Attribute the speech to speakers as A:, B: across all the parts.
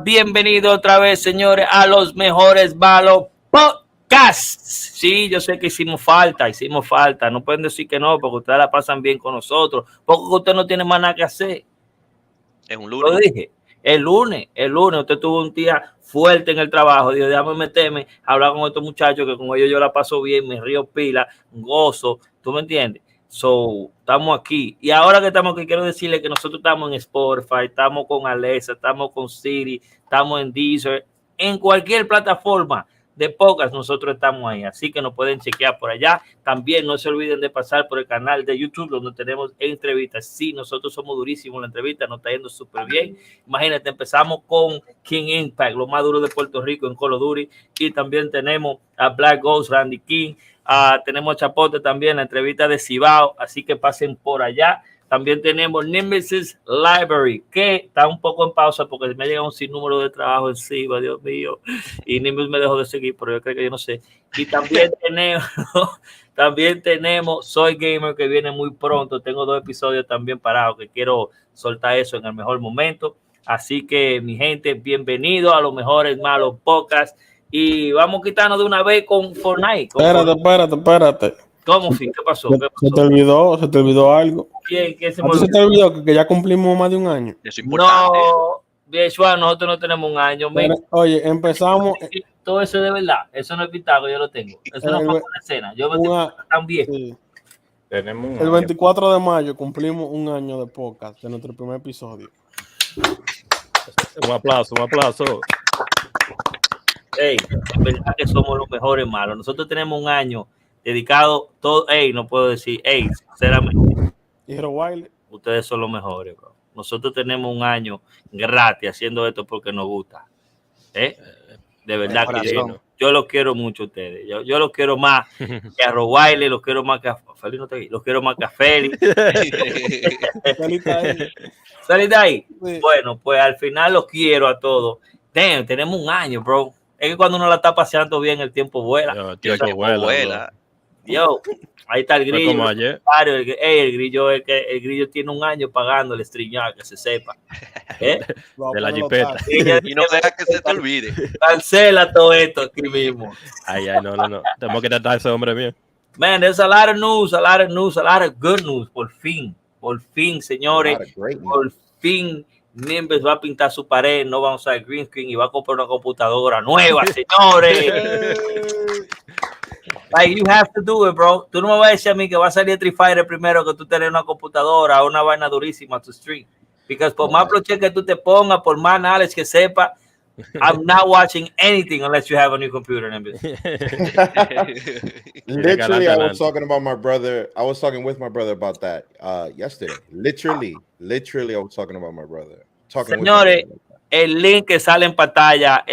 A: Bienvenido otra vez, señores, a los Mejores Malos Podcast. Sí, yo sé que hicimos falta. No pueden decir que no, porque ustedes la pasan bien con nosotros, porque usted no tiene más nada que hacer.
B: Es un lunes.
A: Lo dije. El lunes, usted tuvo un día fuerte en el trabajo. Dijo, déjame meterme, hablar con estos muchachos, que con ellos yo la paso bien, me río pila, gozo. ¿Tú me entiendes? So, estamos aquí. Y ahora que estamos aquí, quiero decirle que nosotros estamos en Spotify, estamos con Alexa, estamos con Siri, estamos en Deezer, en cualquier plataforma de podcast nosotros estamos ahí, así que nos pueden chequear por allá. También no se olviden de pasar por el canal de YouTube donde tenemos entrevistas. Sí, nosotros somos durísimos en la entrevista, nos está yendo súper bien. Imagínate, empezamos con King Impact, lo más duro de Puerto Rico en Call of Duty, y también tenemos a Black Ghost, Randy King, tenemos a Chapote también, la entrevista de Cibao, así que pasen por allá. También tenemos Nemesis Library, que está un poco en pausa porque me llega un sinnúmero de trabajo encima, Dios mío, y Nemesis me dejó de seguir, pero yo creo que yo no sé. Y también tenemos Soy Gamer, que viene muy pronto. Tengo 2 episodios también parados, que quiero soltar eso en el mejor momento. Así que, mi gente, bienvenido a los Mejores Malos Podcast. Y vamos a quitarnos de una vez con Fornite.
C: Espérate.
A: ¿Cómo, Fin? ¿Qué pasó?
C: Se te olvidó algo.
A: ¿Qué se me
C: olvidó? ¿Se te olvidó que ya cumplimos más de un año?
B: Eso es importante.
A: No, Bieshua, nosotros no tenemos un año.
C: Oye, empezamos.
A: Todo eso de verdad. Eso no es pitago, yo lo tengo. Eso no fue una escena. Yo me siento tan viejo.
C: Sí.
D: Tenemos
C: el 24 de mayo cumplimos un año de podcast, de nuestro primer episodio.
D: Un aplauso.
A: Ey, es verdad que somos los mejores malos. Nosotros tenemos un año dedicado todo. Ey, no puedo decir, ey, sinceramente. Ustedes son los mejores, bro. Nosotros tenemos un año gratis haciendo esto porque nos gusta. De verdad que yo los quiero mucho a ustedes. Yo los quiero más que a Robaile, los quiero más que a Félix, los quiero más que a Félix. ¿Salí de ahí? Sí. Bueno, pues al final los quiero a todos. Damn, tenemos un año, bro. Es que cuando uno la está paseando bien, el tiempo vuela.
B: El tiempo vuela.
A: Yo, ahí está el grillo.
D: Como ayer.
A: El grillo tiene un año pagando el streamear, que se sepa.
D: De la jipeta.
B: Y no deja que se te olvide.
A: Cancela todo esto aquí mismo.
D: Ay, no. Tenemos que tratar a ese hombre bien.
A: Man, there's a lot of news, a lot of good news. Por fin, señores. Por fin, Nimbus va a pintar su pared, no va a usar green screen y va a comprar una computadora nueva, señores. Like, you have to do it, bro. Tú no me vas a decir a mí que va a salir Street Fighter primero que tú tenés una computadora o una vaina durísima to stream. Because por más bloche que tú te pongas, por más knowledge que sepa, I'm not watching anything unless you have a new computer.
E: Literally, I was talking with my brother about that yesterday. Literally, I was talking about my brother.
A: Señores, el link que sale en pantalla,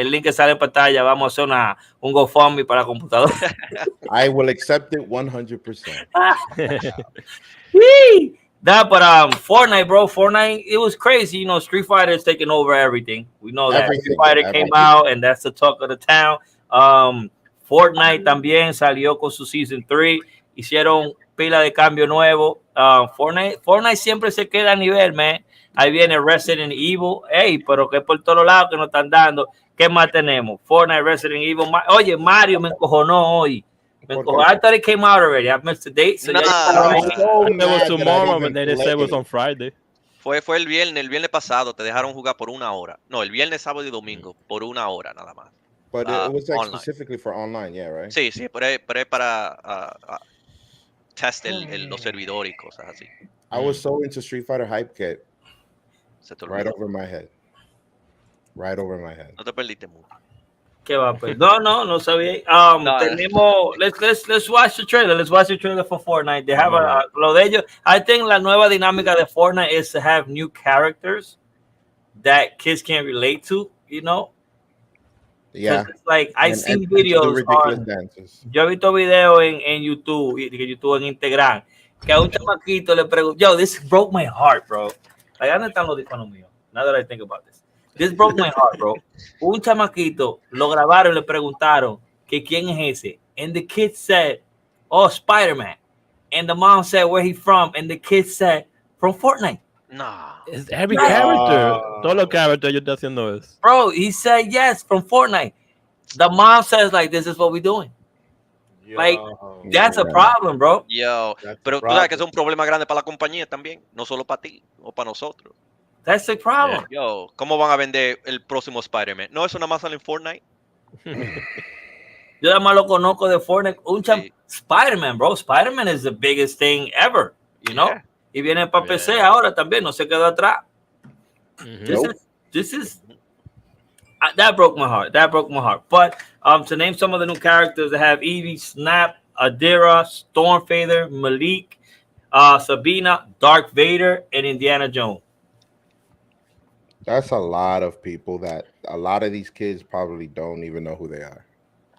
A: vamos a hacer un GoFundMe para la computadora.
E: I will accept it 100%.
A: But Fortnite, bro, it was crazy. You know, Street Fighter is taking over everything. We know that. Street Fighter came out, and that's the talk of the town. Fortnite también salió con su Season 3. Hicieron pila de cambio nuevo. Fortnite siempre se queda a nivel, man. Ahí viene Resident Evil. Hey, pero que por todos lados que nos están dando. ¿Qué más tenemos? Fortnite, Resident Evil. Oye, Mario me encojonó hoy. I thought it came out already. I missed the date. So
D: it was tomorrow, but they said it was on Friday.
B: Fue el viernes pasado. Te dejaron jugar por 1 hora. No, el viernes, sábado y domingo por 1 hora nada más.
E: But it was like specifically for online, yeah, right?
B: Sí, pero es para test los servidores y cosas así.
E: I was so into Street Fighter Hype Kit. Right over my head.
B: No te perdiste mucho.
A: ¿Qué va? Pues? No sabía. Tenemos. Let's watch the trailer. Let's watch the trailer for Fortnite. They have lo de ellos. I think la nueva dinámica de Fortnite is to have new characters that kids can relate to. You know.
E: Yeah.
A: It's like I see videos. Yo he visto videos en YouTube en Instagram que a un chamaquito le pregunto, yo, this broke my heart, bro. Like, ¿dónde están los disparos míos? Now that I think about this. This broke my heart, bro. Un chamaquito lo grabaron y le preguntaron que quién es ese. And the kid said, oh, Spider-Man. And the mom said, where he from? And the kid said, from Fortnite.
B: Nah.
D: It's every character. Todos los characters yo estoy haciendo eso.
A: Bro, he said yes from Fortnite. The mom says like, this is what we're doing. Like, that's a problem, bro.
B: Yo, pero tú sabes que es un problema grande para la compañía también, no solo para ti o para nosotros.
A: That's the problem.
B: Yo, ¿cómo van a vender el próximo Spider-Man? No, eso nada más sale en Fortnite.
A: Yo nada más lo conozco de Fortnite.
B: Sí.
A: Spider-Man, bro. Spider-Man is the biggest thing ever, you know?
B: Yeah.
A: Y viene para PC ahora también, no se quedó atrás. This is that broke my heart. That broke my heart. But to name some of the new characters, I have Evie, Snap, Adira, Stormfather, Malik, Sabina, Dark Vader, and Indiana Jones.
E: That's a lot of people that a lot of these kids probably don't even know who they are.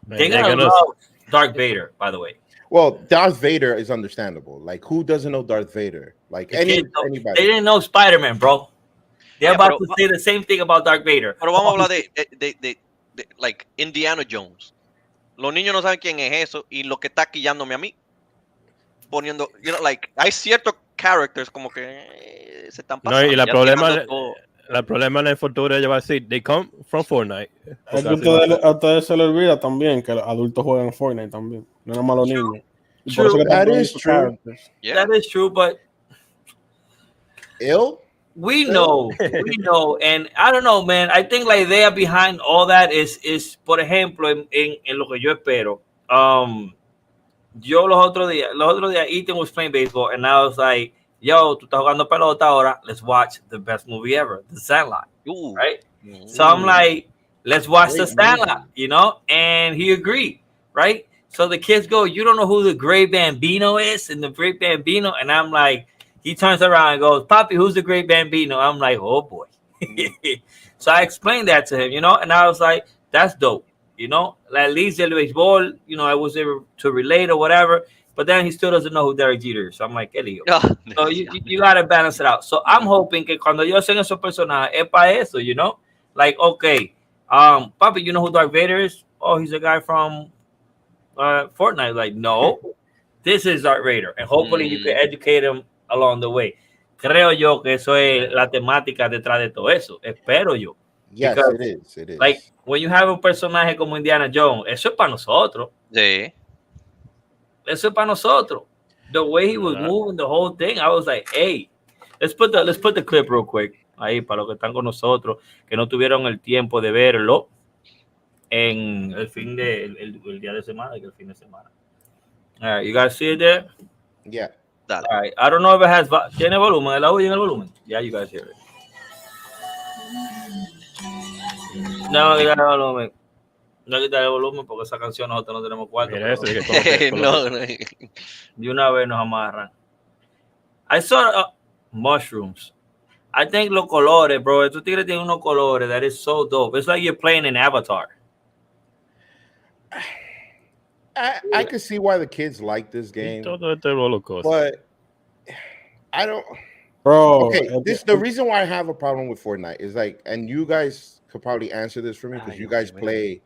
A: They're gonna love Dark Vader, by the way.
E: Well, Darth Vader is understandable. Like, who doesn't know Darth Vader? Like, anybody.
A: They didn't know Spider-Man, bro. They're about to say the same thing about Dark Vader.
B: Pero vamos a hablar de like, Indiana Jones. Los niños no saben quién es eso y lo que está quillándome a mí. Poniendo, you know, like, hay ciertos characters como que se están pasando.
D: No, y la problema en el futuro ella va a decir, they come from Fortnite.
C: Es que a ustedes se les olvida también que los adultos juegan Fortnite también. No es más los niños.
E: That is true.
B: Yeah.
A: That is true, but we know, and I don't know, man. I think la idea behind all that is por ejemplo, en lo que yo espero. Yo los otros días, Ethan was playing baseball, and I was like, yo, tú estás jugando pelota ahora, let's watch the best movie ever, The Sandlot.
B: Ooh.
A: Right? So I'm like, let's watch The Sandlot, you know? And he agreed, right? So the kids go, you don't know who the Great Bambino is? And the Great Bambino, and I'm like, he turns around and goes, Papi, who's the Great Bambino? I'm like, oh boy. So I explained that to him, you know, and I was like, that's dope, you know? At least el béisbol, you know, I was able to relate or whatever. But then he still doesn't know who Derek Jeter is. So I'm like, Elio. So you got to balance it out. So I'm hoping que cuando yo hacen esos personajes, es para eso, you know? Like, okay, Papi, you know who Dark Vader is? Oh, he's a guy from Fortnite. Like, no, this is Dark Vader. And hopefully you can educate him along the way. Creo yo que eso es la temática detrás de todo eso. Espero yo.
E: Yes,
A: because,
E: it is.
A: Like, when you have un personaje como Indiana Jones, eso es para nosotros.
B: Sí.
A: Eso es para nosotros. The way he was moving, the whole thing, I was like, hey, let's put the clip real quick. Ahí, para los que están con nosotros, que no tuvieron el tiempo de verlo en el día de semana, que el fin de semana. All right, you guys see it there?
E: Yeah.
B: Dale.
A: All right, I don't know if it has, ¿tiene volumen? ¿El audio en el volumen? Yeah, you guys hear it. No, diga el volumen. No quitar el volumen porque esa canción nosotros no tenemos cuarto.
D: Mira eso,
B: No.
A: De una vez nos amarran. I saw mushrooms. I think los colores, bro. Estos tigres tienen unos colores that is so dope. It's like you're playing an Avatar.
E: I can see why the kids like this game,
D: but
E: I don't.
C: Bro,
E: Okay, the reason why I have a problem with Fortnite is like, and you guys could probably answer this for me because you guys play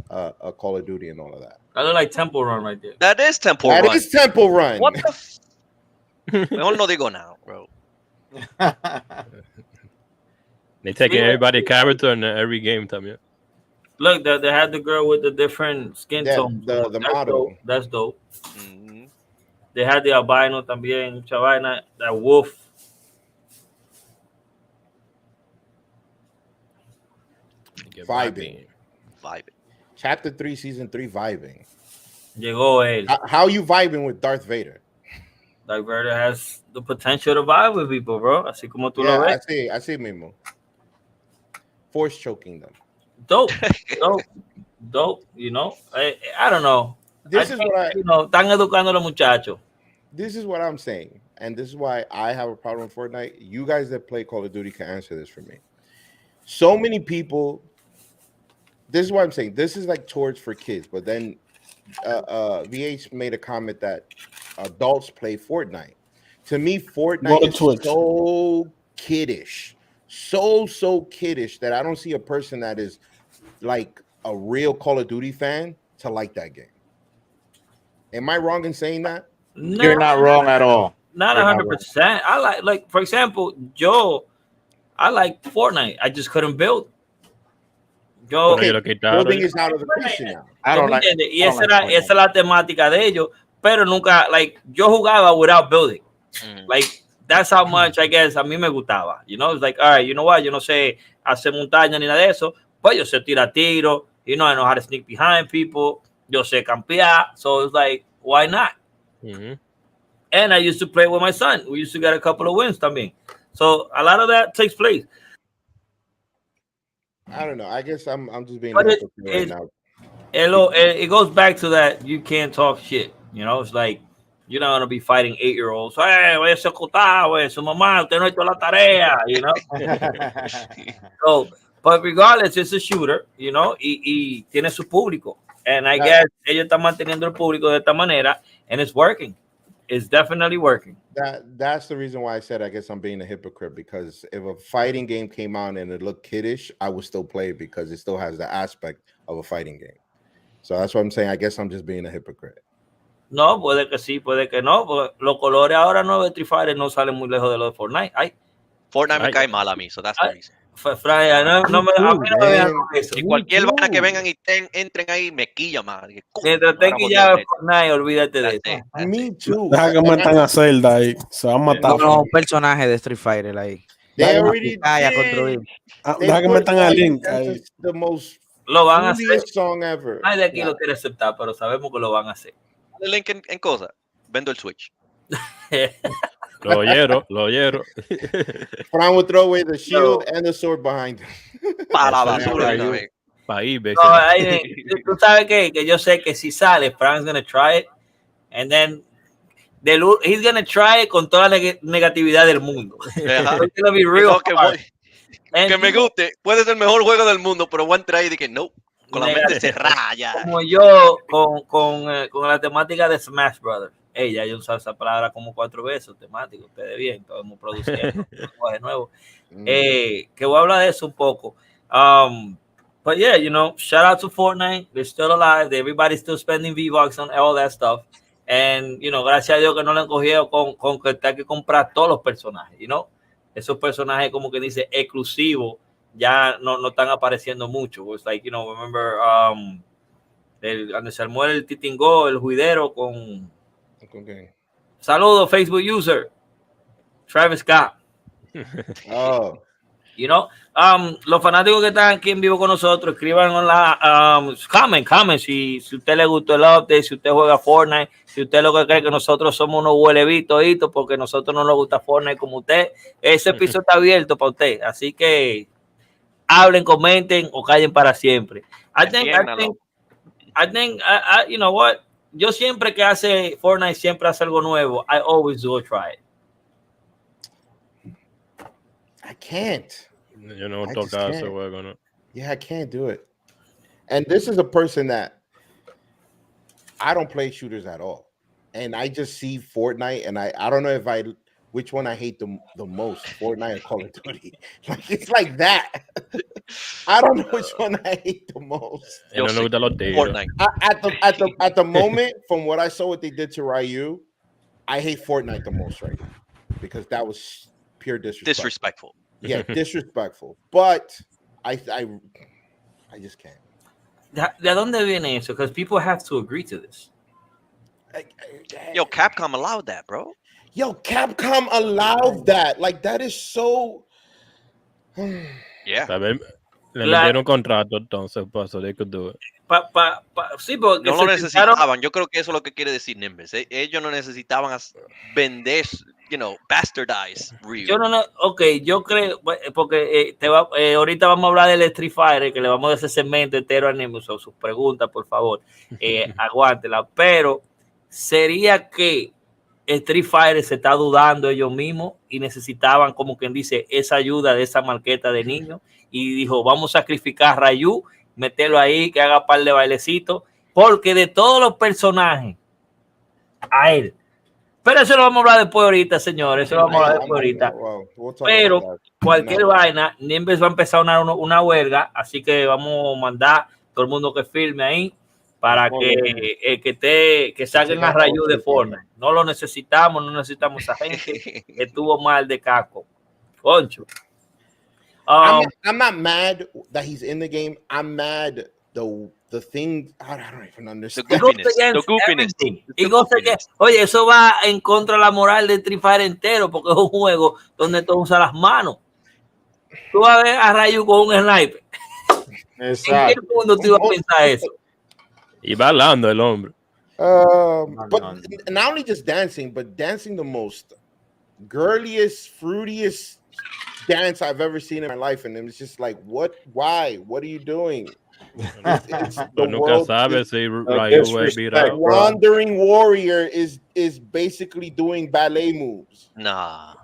E: a Call of Duty and all of that.
A: I look like Temple Run right there.
B: That is Temple Run.
E: That is Temple Run.
B: What the Mejor no digo now, bro.
D: they taking everybody character in every game también.
A: Look, they had the girl with the different skin tones.
E: The model.
A: Dope. That's dope. Mm-hmm. They had the albino también, Chavana, that wolf.
E: Vibing. Chapter 3, Season 3, vibing.
A: Llegó él.
E: How are you vibing with Darth Vader?
A: Darth Vader has the potential to vibe with people, bro. Así como tú lo ves.
E: I see mismo. Force choking them.
A: Dope. You know, I don't know. Están educando a los muchachos.
E: This is what I'm saying, and this is why I have a problem with Fortnite. You guys that play Call of Duty can answer this for me. So many people. This is what I'm saying. This is like towards for kids, but then VH made a comment that adults play Fortnite. To me, Fortnite is so kiddish, so kiddish that I don't see a person that is like a real Call of Duty fan to like that game. Am I wrong in saying that?
F: No. You're not wrong at all.
A: not 100%. I like for example, I like Fortnite. I just couldn't build. Yo,
E: Okay,
D: lo quitaron.
E: building is out of the question now.
F: I don't like.
A: y esa es la temática de ellos, pero nunca, like, yo jugaba without building. Like, that's how much, I guess, a mí me gustaba. You know, it's like, all right, you know what, yo no sé hacer montaña ni nada de eso, pues yo sé tirar tiro, you know, I know how to sneak behind people, yo sé campear, so it's like, why not? And I used to play with my son. We used to get a couple of wins también. So a lot of that takes place.
E: I don't know. I guess I'm just being
A: But
E: a hypocrite right now.
A: It goes back to that you can't talk shit. You know, it's like you're not gonna be fighting 8-year-olds. Hey, voy a ser cotado, su mamá, usted no ha hecho la tarea, you know. So, but regardless, it's a shooter, you know, y tiene su público. And I guess ellos están manteniendo el público de esta manera, and it's working. It's definitely working.
E: That's the reason why I said I guess I'm being a hypocrite, because if a fighting game came out and it looked kiddish, I would still play it because it still has the aspect of a fighting game. So that's what I'm saying. I guess I'm just being a hypocrite.
A: No, puede que sí, puede que no. Porque los colores ahora no de Street Fighter no salen muy lejos de los de Fortnite.
B: Fortnite me cae mal a mí, so that's the reason.
A: Fran, no me vean con eso.
B: Y cualquier vaina que vengan y entren ahí me quilla más.
A: Mientras te quillaba Fortnite, olvídate de eso.
E: Me too.
C: Deja que metan a Zelda ahí. Se van a matar.
F: No, un personaje de Street Fighter ahí.
E: They already
C: Deja que metan a Link ahí.
E: The most
A: Lo van a hacer.
E: song ever.
A: Nadie de aquí lo quiere aceptar, pero sabemos que lo van a hacer.
B: El link en cosas. Vendo el Switch.
D: Lo oyeron.
E: Fran would throw away the shield and the sword behind him.
B: Para la basura.
A: Tú sabes que yo sé que si sale, Frank's gonna try it, and then he's gonna try it con toda la negatividad del mundo. It's gonna be real hard.
B: Que me guste. Puede ser el mejor juego del mundo, pero voy a entrar y dije no. Con la mente cerrada ya.
A: Como yo con la temática de Smash Brothers. Ella, yo usaba esa palabra como 4 veces, temático, ustedes bien, estamos produciendo un lenguaje nuevo. Que voy a hablar de eso un poco. But yeah, you know, shout out to Fortnite. They're still alive. Everybody's still spending V-Bucks on all that stuff. And, you know, gracias a Dios que no le han cogido con que hay que comprar todos los personajes, you know. Esos personajes como que dice exclusivos ya no están apareciendo mucho. It's like, you know, remember donde se armó el titingó, el juidero con saludos Facebook user Travis Scott.
E: Oh,
A: you know, los fanáticos que están aquí en vivo con nosotros, escriban en la comment si usted le gustó el update, si usted juega Fortnite, si usted lo que cree que nosotros somos unos huelebitos porque nosotros no nos gusta Fortnite como usted. Ese piso está abierto para usted, así que hablen, comenten o callen para siempre. I think you know what, yo siempre que hace Fortnite siempre hace algo nuevo. I always do a try it.
E: I can't.
D: You know, toca ese juego, ¿no?
E: Yeah, I can't do it. And this is a person that I don't play shooters at all. And I just see Fortnite and I don't know which one I hate the most, Fortnite or Call of Duty. Like it's like that. I don't know which one I hate the most.
B: Fortnite.
E: At the moment, from what I saw what they did to Ryu, I hate Fortnite the most right now because that was pure disrespectful. Yeah, disrespectful. But I just can't.
A: ¿De dónde viene eso? Because people have to agree to this.
B: Yo, Capcom allowed that, bro.
E: Yo, Capcom allowed that. Like, that is so...
B: Yeah.
D: Le metieron contrato, entonces, so they could do it.
A: Sí, porque
B: no lo necesitaban. Yo creo que eso es lo que quiere decir Nimbus. Ellos no necesitaban vender, you know, bastardize Ryu.
A: Yo creo, porque ahorita vamos a hablar del Street Fighter, que le vamos a hacer segmento entero a Nimbus, o sus preguntas, por favor, aguántela. Pero sería que Street Fighter se está dudando ellos mismos y necesitaban, como quien dice, esa ayuda de esa marqueta de niños, y dijo, vamos a sacrificar a Ryu, meterlo ahí, que haga un par de bailecitos, porque de todos los personajes, a él. Pero eso lo vamos a hablar después ahorita, señores, eso lo vamos a hablar después ahorita. Pero cualquier vaina, Nimbus va a empezar una huelga, así que vamos a mandar todo el mundo que firme ahí, para que saquen a Rayu de Fortnite. No lo necesitamos, no necesitamos a gente que estuvo mal de caco. Concho.
E: I'm not mad that he's in the game. I'm mad the thing. I don't even understand.
B: The goofiness.
A: Oye, eso va en contra de la moral de Street Fighter entero, porque es un juego donde tú usas las manos. Tú vas a ver a Rayu con un sniper.
G: Exacto.
A: ¿En qué mundo tú ibas a pensar eso?
D: Y bailando el hombre.
E: But not only just dancing, but dancing the most girliest, fruitiest dance I've ever seen in my life, and it's just like, what? Why? What are you doing? It's the
D: nunca sabes si Rayu va a virar.
E: Wandering Warrior is basically doing ballet moves.
B: Nah.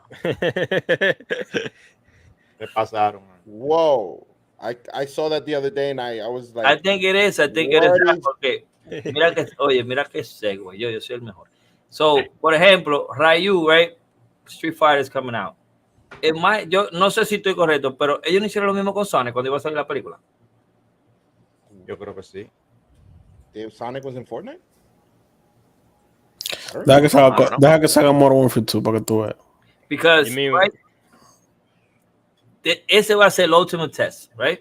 G: Me pasaron.
E: Whoa. I saw that the other day and I was like,
A: I think it is porque mira que segue, yo soy el mejor. So, por ejemplo, Rayu, right? Street Fighter is coming out. Yo no sé si estoy correcto, pero ellos no hicieron lo mismo con Sonic cuando iba a salir la película.
G: Yo creo que sí.
E: Sonic was in Fortnite?
C: Deja que salga Modern Warfare 2 para que tú veas.
A: Because, right? Ese va a ser el ultimate test, right?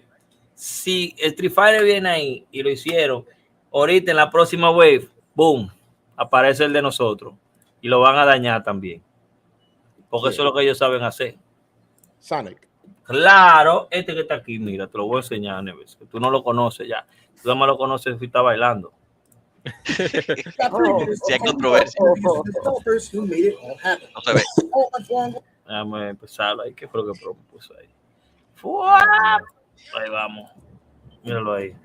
A: Si el Street Fighter viene ahí y lo hicieron, ahorita en la próxima wave, boom, aparece el de nosotros y lo van a dañar también. Porque eso es lo que ellos saben hacer.
E: Sonic.
A: Claro, este que está aquí, mira, te lo voy a enseñar, Neves, que tú no lo conoces ya. Tú nada más lo conoces si está bailando.
B: Si hay controversia. No se ve.
A: Déjame empezarlo ahí. ¿Qué fue lo que puso ahí? Ahí vamos. Míralo ahí.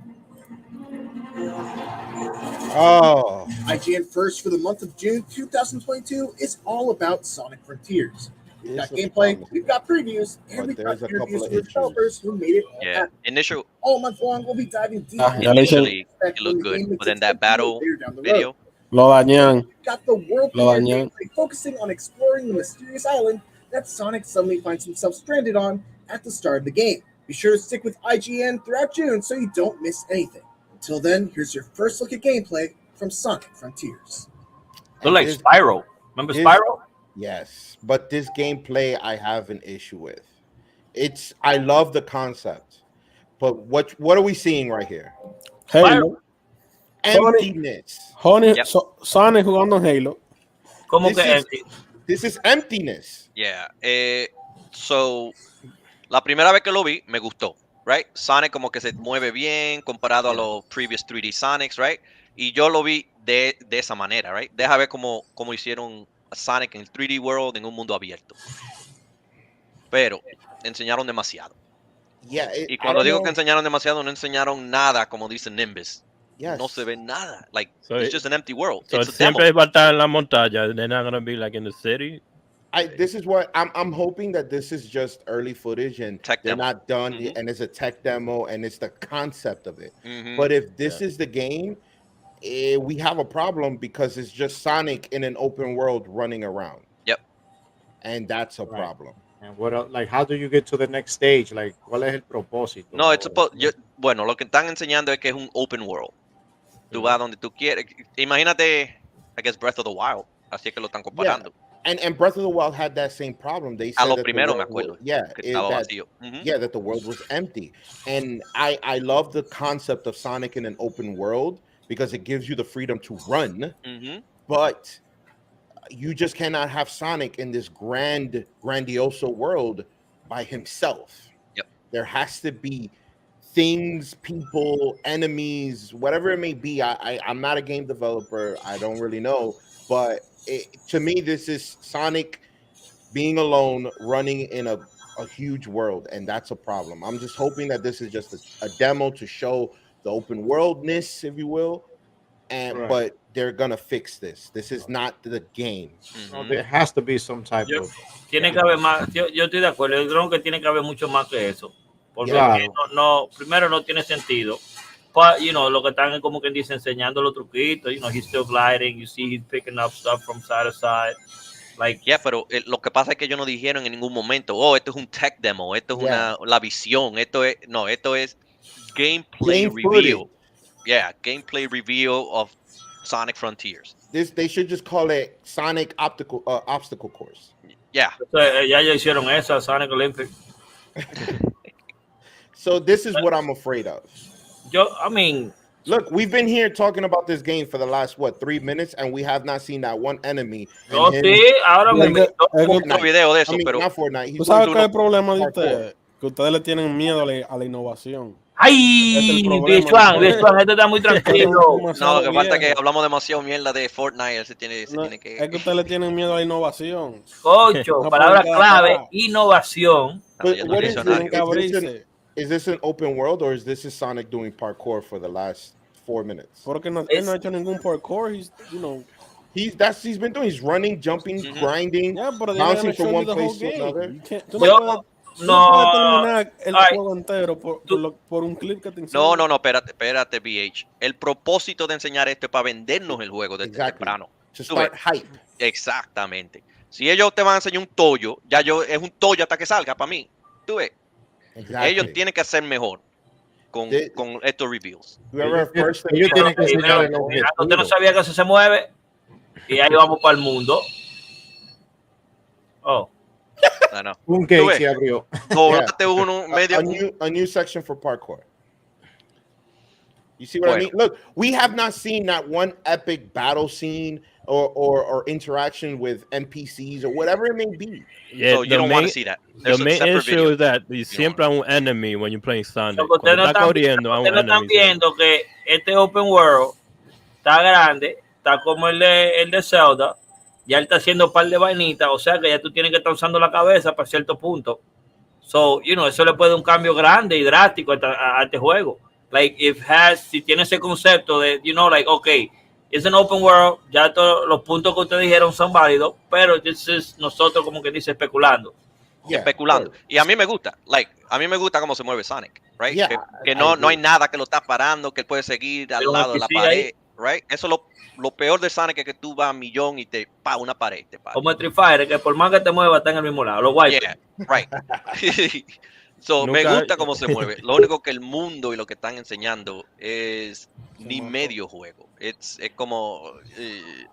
E: Oh.
H: IGN first for the month of June 2022 is all about Sonic Frontiers. We've got gameplay, we've got previews, and we've got interviews with developers who made it all happen.
B: Initial.
H: All month long, we'll be diving deep.
B: Initially, it looked good, but then that battle video.
C: Lo dañan.
H: Got the world gameplay focusing on exploring the mysterious island that Sonic suddenly finds himself stranded on at the start of the game. Be sure to stick with IGN throughout June so you don't miss anything. Until then, here's your first look at gameplay from Sonic Frontiers.
A: Look like Spyro. Remember Spyro?
E: Yes, but this gameplay I have an issue with. I love the concept, but what are we seeing right here?
C: Halo.
E: Emptiness.
C: Sonic jugando en Halo.
A: ¿Cómo que empty?
E: This is emptiness.
B: Yeah. So, la primera vez que lo vi, me gustó, right? Sonic como que se mueve bien comparado a los previous 3D Sonics, right? Y yo lo vi de esa manera, right? Deja ver cómo hicieron a Sonic en el 3D World en un mundo abierto. Pero enseñaron demasiado.
E: Yeah,
B: y cuando digo que enseñaron demasiado, no enseñaron nada, como dice Nimbus.
E: Yes.
B: No se ve nada. Like, it's just an empty world.
D: So
B: it's
D: siempre va a estar en la montaña. They're not going to be like in the city.
E: This is what I'm hoping that this is just early footage and they're not done and it's a tech demo and it's the concept of it. But if this is the game, we have a problem because it's just Sonic in an open world running around.
B: Yep.
E: And that's a problem.
G: And what else, like, how do you get to the next stage? Like, ¿cuál es el propósito?
B: No, bueno, lo que están enseñando es que es un open world. Tú vas donde tú quieres. Imagínate, I guess, Breath of the Wild. Así es que lo están comparando.
E: Yeah. And Breath of the Wild had that same problem. They said
B: a lo primero me acuerdo.
E: That the world was empty. And I love the concept of Sonic in an open world because it gives you the freedom to run. But you just cannot have Sonic in this grandioso world by himself.
B: Yep.
E: There has to be things, people, enemies, whatever it may be. I'm not a game developer. I don't really know. But to me, this is Sonic being alone, running in a huge world. And that's a problem. I'm just hoping that this is just a demo to show the open worldness, if you will. But they're gonna fix this. This is not the game.
G: No, there has to be some type of.
A: Tiene que haber más. Yo estoy de acuerdo. Yo creo que tiene que haber mucho más que eso. Porque primero no tiene sentido. But, lo que están como que dice enseñando los truquitos. He's still gliding. You see, he's picking up stuff from side to side. Like,
B: pero lo que pasa es que ellos no dijeron en ningún momento, esto es un tech demo, esto es la visión, esto es gameplay reveal. gameplay reveal of Sonic Frontiers.
E: They should just call it Sonic obstacle course.
B: Yeah.
A: Entonces, ya hicieron eso, Sonic Olympic.
E: So this is what I'm afraid of.
A: I mean,
E: look, we've been here talking about this game for the last 3 minutes, and we have not seen that one enemy.
A: No, sí, ahora mismo.
B: Un video de eso, pero
E: not Fortnite.
C: ¿Tú sabes cuál es el problema de ustedes? Que ustedes le tienen miedo a la innovación.
A: ¡Ay! Bichuan, esto está muy tranquilo.
B: no, lo que falta es que hablamos demasiado mierda de Fortnite. Él se tiene que...
C: Es que ustedes le tienen miedo a la innovación.
A: Ocho, palabra clave, innovación.
E: Is this an open world or is this Sonic doing parkour for the last 4 minutes?
C: Porque él no ha hecho ningún parkour. He's
E: been doing. He's running, jumping, grinding, bouncing from one place to another.
A: No
C: terminar el juego entero por un clip que te enseña.
B: No, espérate, BH. El propósito de enseñar esto es para vendernos el juego desde temprano.
E: To start hype.
B: Exactamente. Si ellos te van a enseñar un toyo, es un toyo hasta que salga para mí. Tú ves.
E: Exactly.
B: Ellos tienen que hacer mejor con estos reveals.
G: Ellos tienen que enseñar el objetivo.
A: Usted no sabía que eso se mueve y ahí vamos para el mundo. Oh.
B: No.
G: Un gate se abrió.
E: A new section for parkour. You see what I mean? Look, we have not seen that one epic battle scene or interaction with NPCs or whatever it may be.
D: Yeah,
B: so you don't want to see that.
D: The main issue is that siempre hay un enemy when you're playing Sonic. Ustedes no
A: están viendo que este open world está grande, está como el de Zelda. Ya él está haciendo un par de vainitas, o sea que ya tú tienes que estar usando la cabeza para cierto punto. So, eso le puede dar un cambio grande y drástico a este juego. Like, si tiene ese concepto de, okay, it's an open world, ya todos los puntos que ustedes dijeron son válidos, pero nosotros como que dice especulando.
B: Especulando. Y a mí me gusta, cómo se mueve Sonic, right? Que no hay nada que lo está parando, que él puede seguir al lado de la pared, right? Eso es lo peor de Sonic, es que tú vas a millón y te pa una pared.
A: Como Street Fighter, que por más que te mueva está en el mismo lado. Los guay.
B: Yeah, right. Me gusta cómo se mueve. Lo único que el mundo y lo que están enseñando es ni medio juego. Es como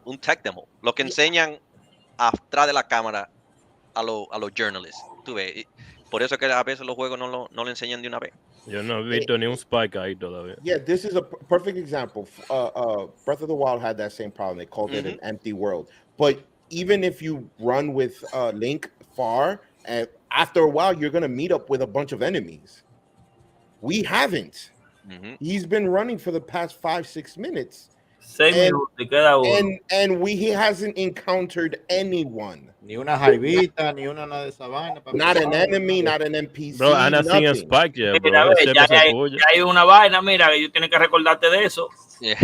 B: un tech demo. Lo que enseñan atrás de la cámara a los journalists. Tú ves. Por eso es que a veces los juegos no lo enseñan de una vez.
D: Yo no he visto ni un spike ahí todavía.
E: Yeah, this is a perfect example. Breath of the Wild had that same problem. They called it an empty world. But even if you run with Link far, and after a while, you're going to meet up with a bunch of enemies. We haven't. He's been running for the past 5-6 minutes.
A: 6 minutos y queda uno.
E: And he hasn't encountered anyone.
G: Ni una jaivita, ni una nada de esa vaina.
E: Not an enemy, not an NPC.
D: Bro, I'm not seeing a spike yet, bro.
A: Mira, ya hay una vaina, mira, que yo tienes que recordarte de eso.
B: Yeah.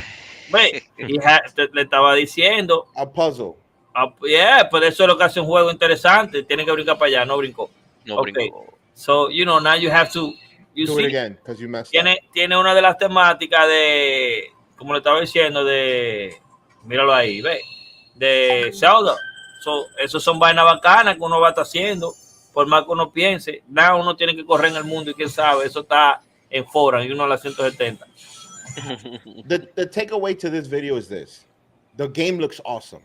A: Ve, le estaba diciendo.
E: A puzzle.
A: Pues eso es lo que hace un juego interesante. Tiene que brincar para allá, no brincó.
B: No brincó.
A: So, now you have to...
E: Do it again, because you messed up.
A: Tiene una de las temáticas de... Como le estaba diciendo, míralo ahí, ve, de Zelda. Esos son vainas bacanas que uno va a estar haciendo, por más que uno piense. Nada, uno tiene que correr en el mundo y quién sabe, eso está en Forum y uno a las 170.
E: The takeaway to this video is this. The game looks awesome.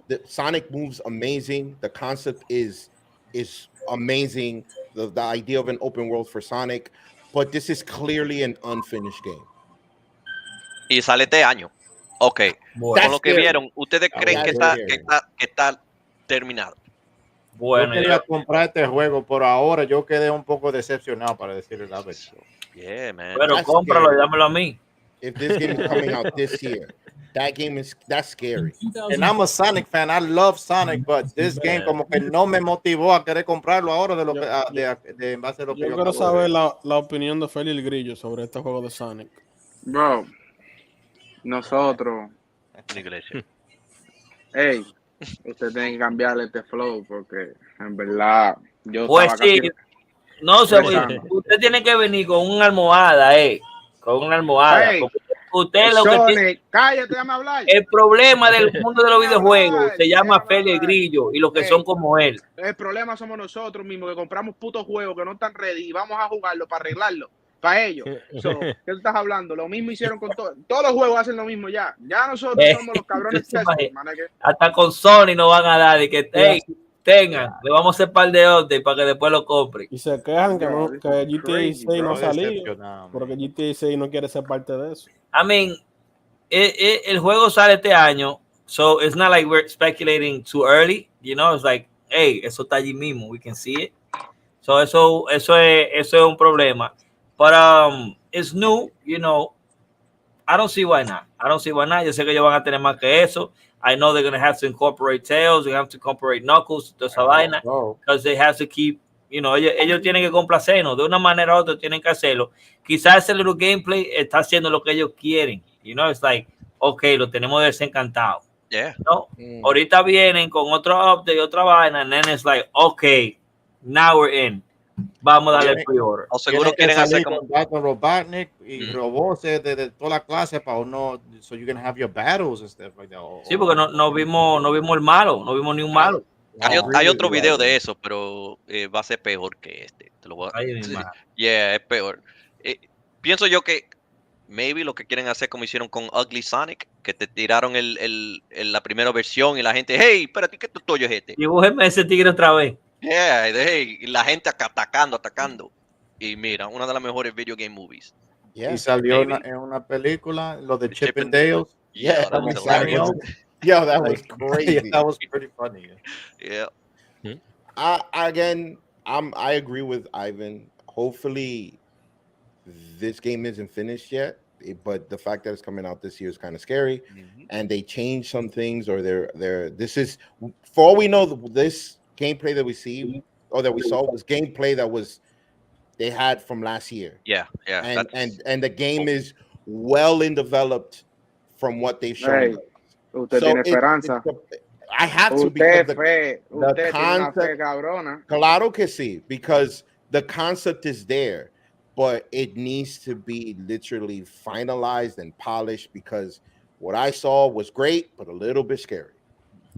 E: The Sonic moves amazing. The concept is amazing. The idea of an open world for Sonic. But this is clearly an unfinished game.
B: Y sale este año. Ok. Con lo que vieron, ¿ustedes creen que está terminado?
G: Bueno, yo quería comprar este juego, por ahora yo quedé un poco decepcionado, para decirle la verdad.
B: Yeah, man.
A: Pero cómpralo y dámelo a mí.
E: If this game is coming out this year, that's scary.
G: And I'm a Sonic fan. I love Sonic, but this game como que no me motivó a querer comprarlo ahora de lo en base a lo que
C: yo quiero saber la opinión de Félix Grillo sobre este juego de Sonic.
I: Bro, nosotros, hey, usted tiene que cambiarle este flow porque en verdad yo
A: pues sí, no sé, usted tiene que venir con una almohada, con una almohada.
I: Hey,
A: usted lo que tiene,
I: cállate, déjame hablar.
A: El problema del mundo de los videojuegos se llama Félix Grillo y los que son como él.
I: El problema somos nosotros mismos que compramos putos juegos que no están ready y vamos a jugarlo para arreglarlo. para ellos. So, ¿qué tú estás hablando? Lo mismo hicieron con todos los juegos, hacen lo mismo ya. Ya nosotros somos los cabrones testing, man,
A: hasta con Sony nos van a dar y que tengan, le vamos a hacer par de updates para que después lo compren.
C: Y se quejan que,
G: Bro,
C: no, que GTA
G: crazy,
C: 6 no
G: bro,
C: ha salido,
G: decepcionado,
C: porque GTA 6 no quiere ser parte de eso.
A: I mean, el juego sale este año, so it's not like we're speculating too early, you know, it's like, hey, eso está allí mismo, we can see it. So eso es un problema. But it's new, you know. I don't see why not. Yo sé que ellos van a tener más que eso. I know they're going to have to incorporate Tails, they have to incorporate Knuckles, toda esa vaina, because they have to keep, you know, ellos tienen que complacernos, de una manera u otra tienen que hacerlo. Quizás ese little gameplay está haciendo lo que ellos quieren, you know, it's like, okay, lo tenemos desencantado.
B: Yeah.
A: ¿No? Ahorita vienen con otro update, otra vaina, and then it's like, okay, now we're in. Vamos a darle pre-order.
B: O seguro quieren hacer como
G: Robotnik y robots de toda la clase para uno, so you can have your battles and stuff like that.
A: Sí, porque no vimos el malo, no vimos ni un malo.
B: Hay otro video de eso, pero va a ser peor que este. Te lo voy a... Yeah, es peor. Pienso yo que maybe lo que quieren hacer como hicieron con Ugly Sonic, que te tiraron la primera versión y la gente, hey, espérate, ¿qué tuyo es este?
A: Dibújeme ese tigre otra vez.
B: Yeah, y la gente atacando. Y mira, una de las mejores video game movies.
G: Yeah, y salió en una película, lo de Chip and Dale.
B: Yeah,
E: that was crazy.
G: That was pretty funny.
B: Yeah.
E: Again, I agree with Ivan. Hopefully, this game isn't finished yet, but the fact that it's coming out this year is kind of scary. And they changed some things, or this is, for all we know, this gameplay that we see or that we saw was gameplay that was they had from last year.
B: Yeah.
E: And the game is well in developed from what they've shown.
I: Usted tiene esperanza.
E: I have to, because the
I: concept, cabrona.
E: Claro que sí, because the concept is there, but it needs to be literally finalized and polished, because what I saw was great, but a little bit scary.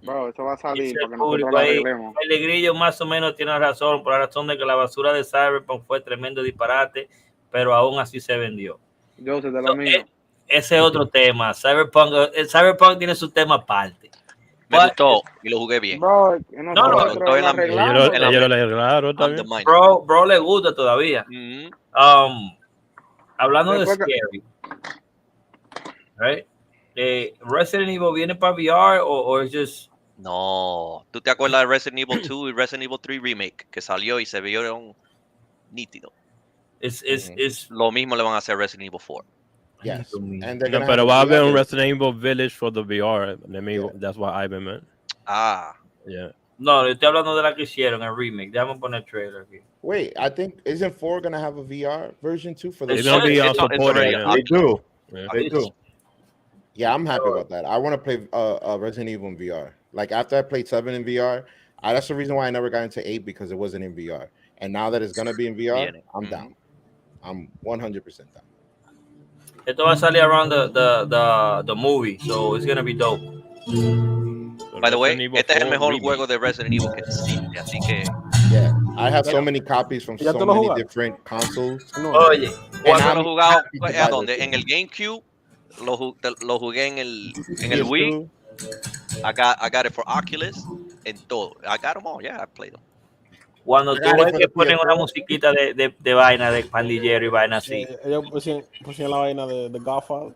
I: Bro, eso va a salir porque
A: nosotros lo arreglemos. El Grillo más o menos tiene razón, por la razón de que la basura de Cyberpunk fue tremendo disparate, pero aún así se vendió.
I: Yo sé de lo mío.
A: Ese es otro tema. El Cyberpunk tiene su tema aparte.
B: Me gustó y lo jugué bien.
I: Bro,
B: ellos lo
D: arreglaron también.
A: Bro le gusta todavía. Hablando de scary, right? Resident Evil viene para VR o es just...
B: No, ¿tú te acuerdas de Resident Evil 2 y Resident Evil 3 Remake que salió y se vieron nítido? Es lo mismo le van a hacer a Resident Evil 4.
E: Yes.
D: Pero va a haber un Resident Evil Village for the VR. That's what I've been meant. Yeah.
A: No, yo estoy hablando de la que hicieron el remake. Déjame poner el trailer aquí.
E: Wait, I think isn't 4 gonna have a VR version too for the?
D: It's gonna be supported.
G: They do.
D: Yeah.
G: They do.
E: Yeah, I'm happy about that. I want to play Resident Evil in VR. Like after I played 7 in VR, that's the reason why I never got into 8, because it wasn't in VR. And now that it's gonna be in VR, I'm down. I'm 100% down.
A: Esto va a salir around the movie, so it's gonna be dope.
B: By the way, este es el mejor juego de Resident Evil que existe, así que...
E: Yeah, I have so many copies from so many different consoles.
A: Oye,
B: ¿cuándo lo he jugado? ¿A dónde? En el GameCube, lo jugué en el Wii. I got it for Oculus, en todo. I got them all, yeah, I played them.
A: Cuando tú ves que ponen una musiquita de vaina, de pandillero y vaina así.
C: Ellos pusieron la vaina de Godfather.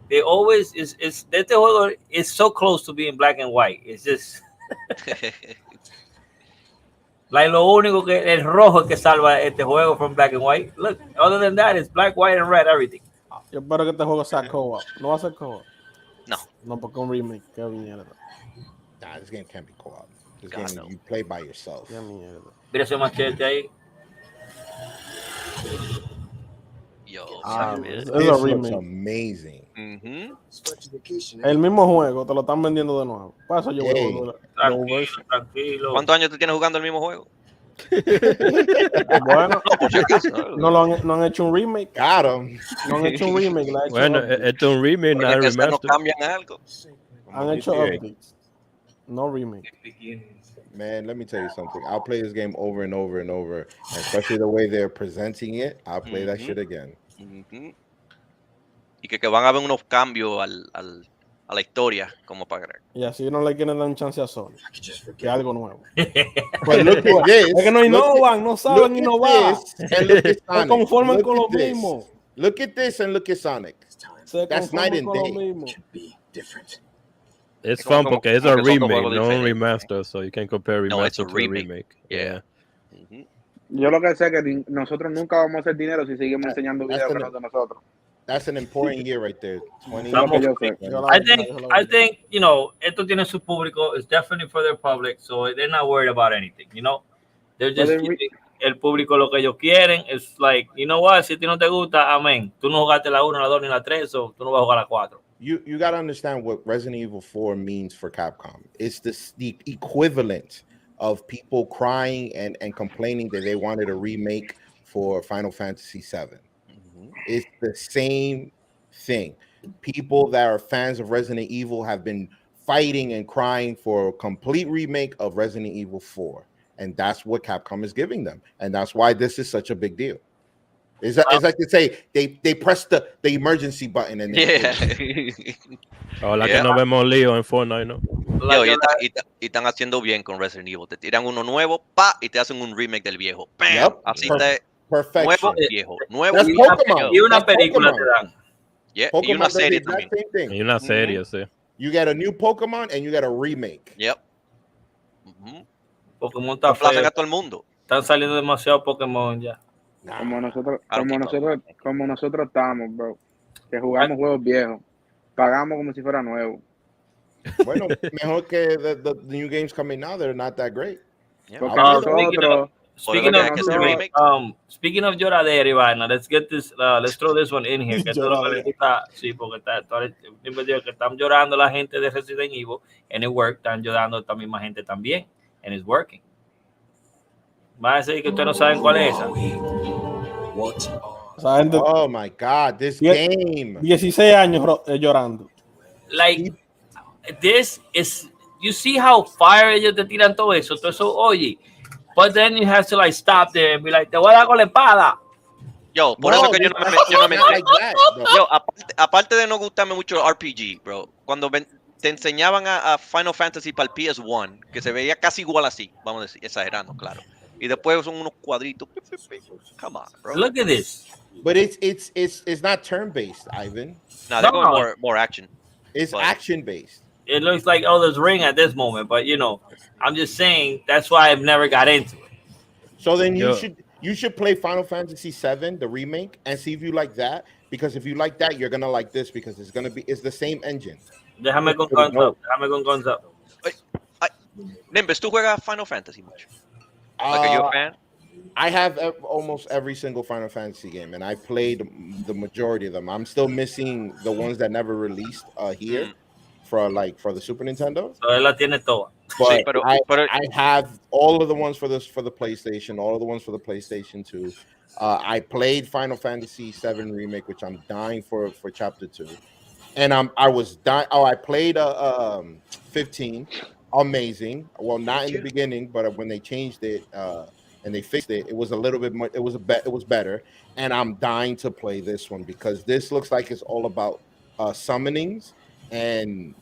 A: They always este juego is so close to being black and white. It's just like lo único que el rojo que salva este juego from black and white. Look, other than that, it's black, white, and red, everything.
C: Yo espero que este juego sea co-op. ¿No va a ser co-op?
B: No,
C: porque un remake. Qué mierda.
E: Nah, this game can't be co-op. This game you play by yourself.
C: Qué mierda.
A: Mira ese machete ahí.
B: Yo,
E: this looks amazing.
C: El mismo juego te lo están vendiendo de nuevo. Pasa yo
A: tranquilo.
B: ¿Cuántos años tú tienes jugando el mismo juego?
C: Bueno, no han hecho un remake.
E: Claro.
C: No han hecho un remake.
D: Bueno, esto es un remake, no es remaster.
B: ¿No cambian algo?
C: Han hecho updates. No remake.
E: Man, let me tell you something. I'll play this game over and over and over, and especially the way they're presenting it. I'll play that shit again.
B: Y que van a haber unos cambios a la historia, como para creer.
C: Y así no le quieren dar un chance a Sony. Que algo nuevo.
E: But look at this.
C: Es que no innovan, no saben innovar. Se conforman con lo mismo.
E: Look at this and look at Sonic. That's night and day.
D: It's fun porque it's a remake, no un remaster, so you can compare remaster to a remake.
B: Yeah.
I: Yo lo que sé es que nosotros nunca vamos a hacer dinero si seguimos enseñando videos que no de nosotros.
E: That's an important year right there. 20.
A: I think, you know, esto tiene su público. It's definitely for their public, so they're not worried about anything, you know. They're just giving el público lo que ellos quieren. It's like, you know what, si a ti no te gusta, amén. Tú no jugaste la 1, la 2 ni la 3, so tú no vas a jugar la 4.
E: You got to understand what Resident Evil 4 means for Capcom. It's the equivalent of people crying and complaining that they wanted a remake for Final Fantasy VII. It's the same thing. People that are fans of Resident Evil have been fighting and crying for a complete remake of Resident Evil 4. And that's what Capcom is giving them. And that's why this is such a big deal. It's like they say, they press the emergency button and
D: Hola que no vemos lío en Fortnite, ¿no?
B: Y están haciendo bien con Resident Evil. Te tiran uno nuevo, y te hacen un remake del viejo. Así te nuevo, viejo, nuevo
A: y una película te dan.
B: Y una serie también.
D: Y una serie, sí.
E: You get a new Pokemon and you get a remake.
A: Pokémon está feo.
B: A todo el mundo.
A: Están saliendo demasiado Pokémon ya.
I: Como nosotros estamos, bro. Que jugamos juegos viejos. Pagamos como si fuera nuevo.
E: Bueno, mejor que the new games coming now, they're not that great.
A: Speaking of lloradera, Ivana, let's get this, let's throw this one in here. Que sí, porque que están llorando la gente de Resident Evil, and it worked. Están llorando también más gente también, and it's working. Va a decir que ustedes no saben cuál es esa.
E: Oh my God, this game.
C: 16 años llorando.
A: Like, this is, you see how fire ellos te tiran todo eso, oye. But then you have to like stop there and be like, te voy a dar con la espada.
B: Yo, por eso que yo no me Yo, aparte de no gustarme mucho RPG, bro, cuando te enseñaban a Final Fantasy para el PS1, que se veía casi igual así, vamos a decir, exagerando, claro. Y después son unos cuadritos. Come on, bro.
A: Look at this.
E: But it's not turn-based, Ivan.
B: No, they're going more action.
E: It's action-based.
A: It looks like Elder's Ring at this moment, but you know, I'm just saying that's why I've never got into it.
E: So then you should play Final Fantasy VII, the remake, and see if you like that. Because if you like that, you're gonna like this because it's the same engine.
A: Déjame con guns up.
B: Nimbus, ¿tú juegas Final Fantasy mucho? Like, are you a fan?
E: I have almost every single Final Fantasy game, and I played the majority of them. I'm still missing the ones that never released here for the Super Nintendo.
A: So él la tiene toda.
E: But I have all of the ones for the PlayStation, all of the ones for the PlayStation 2. I played Final Fantasy VII Remake, which I'm dying for Chapter 2, and I was dying. Oh, I played 15. Amazing. Well, not in the beginning, but when they changed it and they fixed it, it was a little bit more. It was better. And I'm dying to play this one because this looks like it's all about summonings, and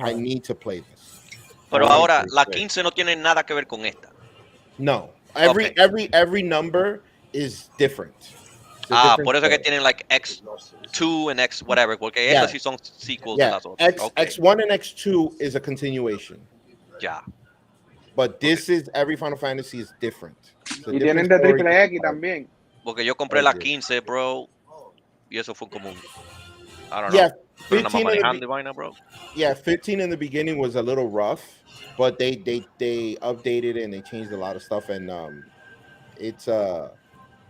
E: I need to play this.
B: Pero ahora la 15 no tiene nada que ver con esta.
E: No, every number is different.
B: Por eso que tienen like X2 and X whatever, porque estas sí son sequels de las otras.
E: X1 and X2 is a continuation.
B: Ya.
E: But this is, every Final Fantasy is different.
I: Y tienen de triple X también.
B: Porque yo compré la 15, bro, y eso fue como, I don't know.
E: Yeah,
B: 15
E: in the beginning was a little rough, but they updated it and they changed a lot of stuff, and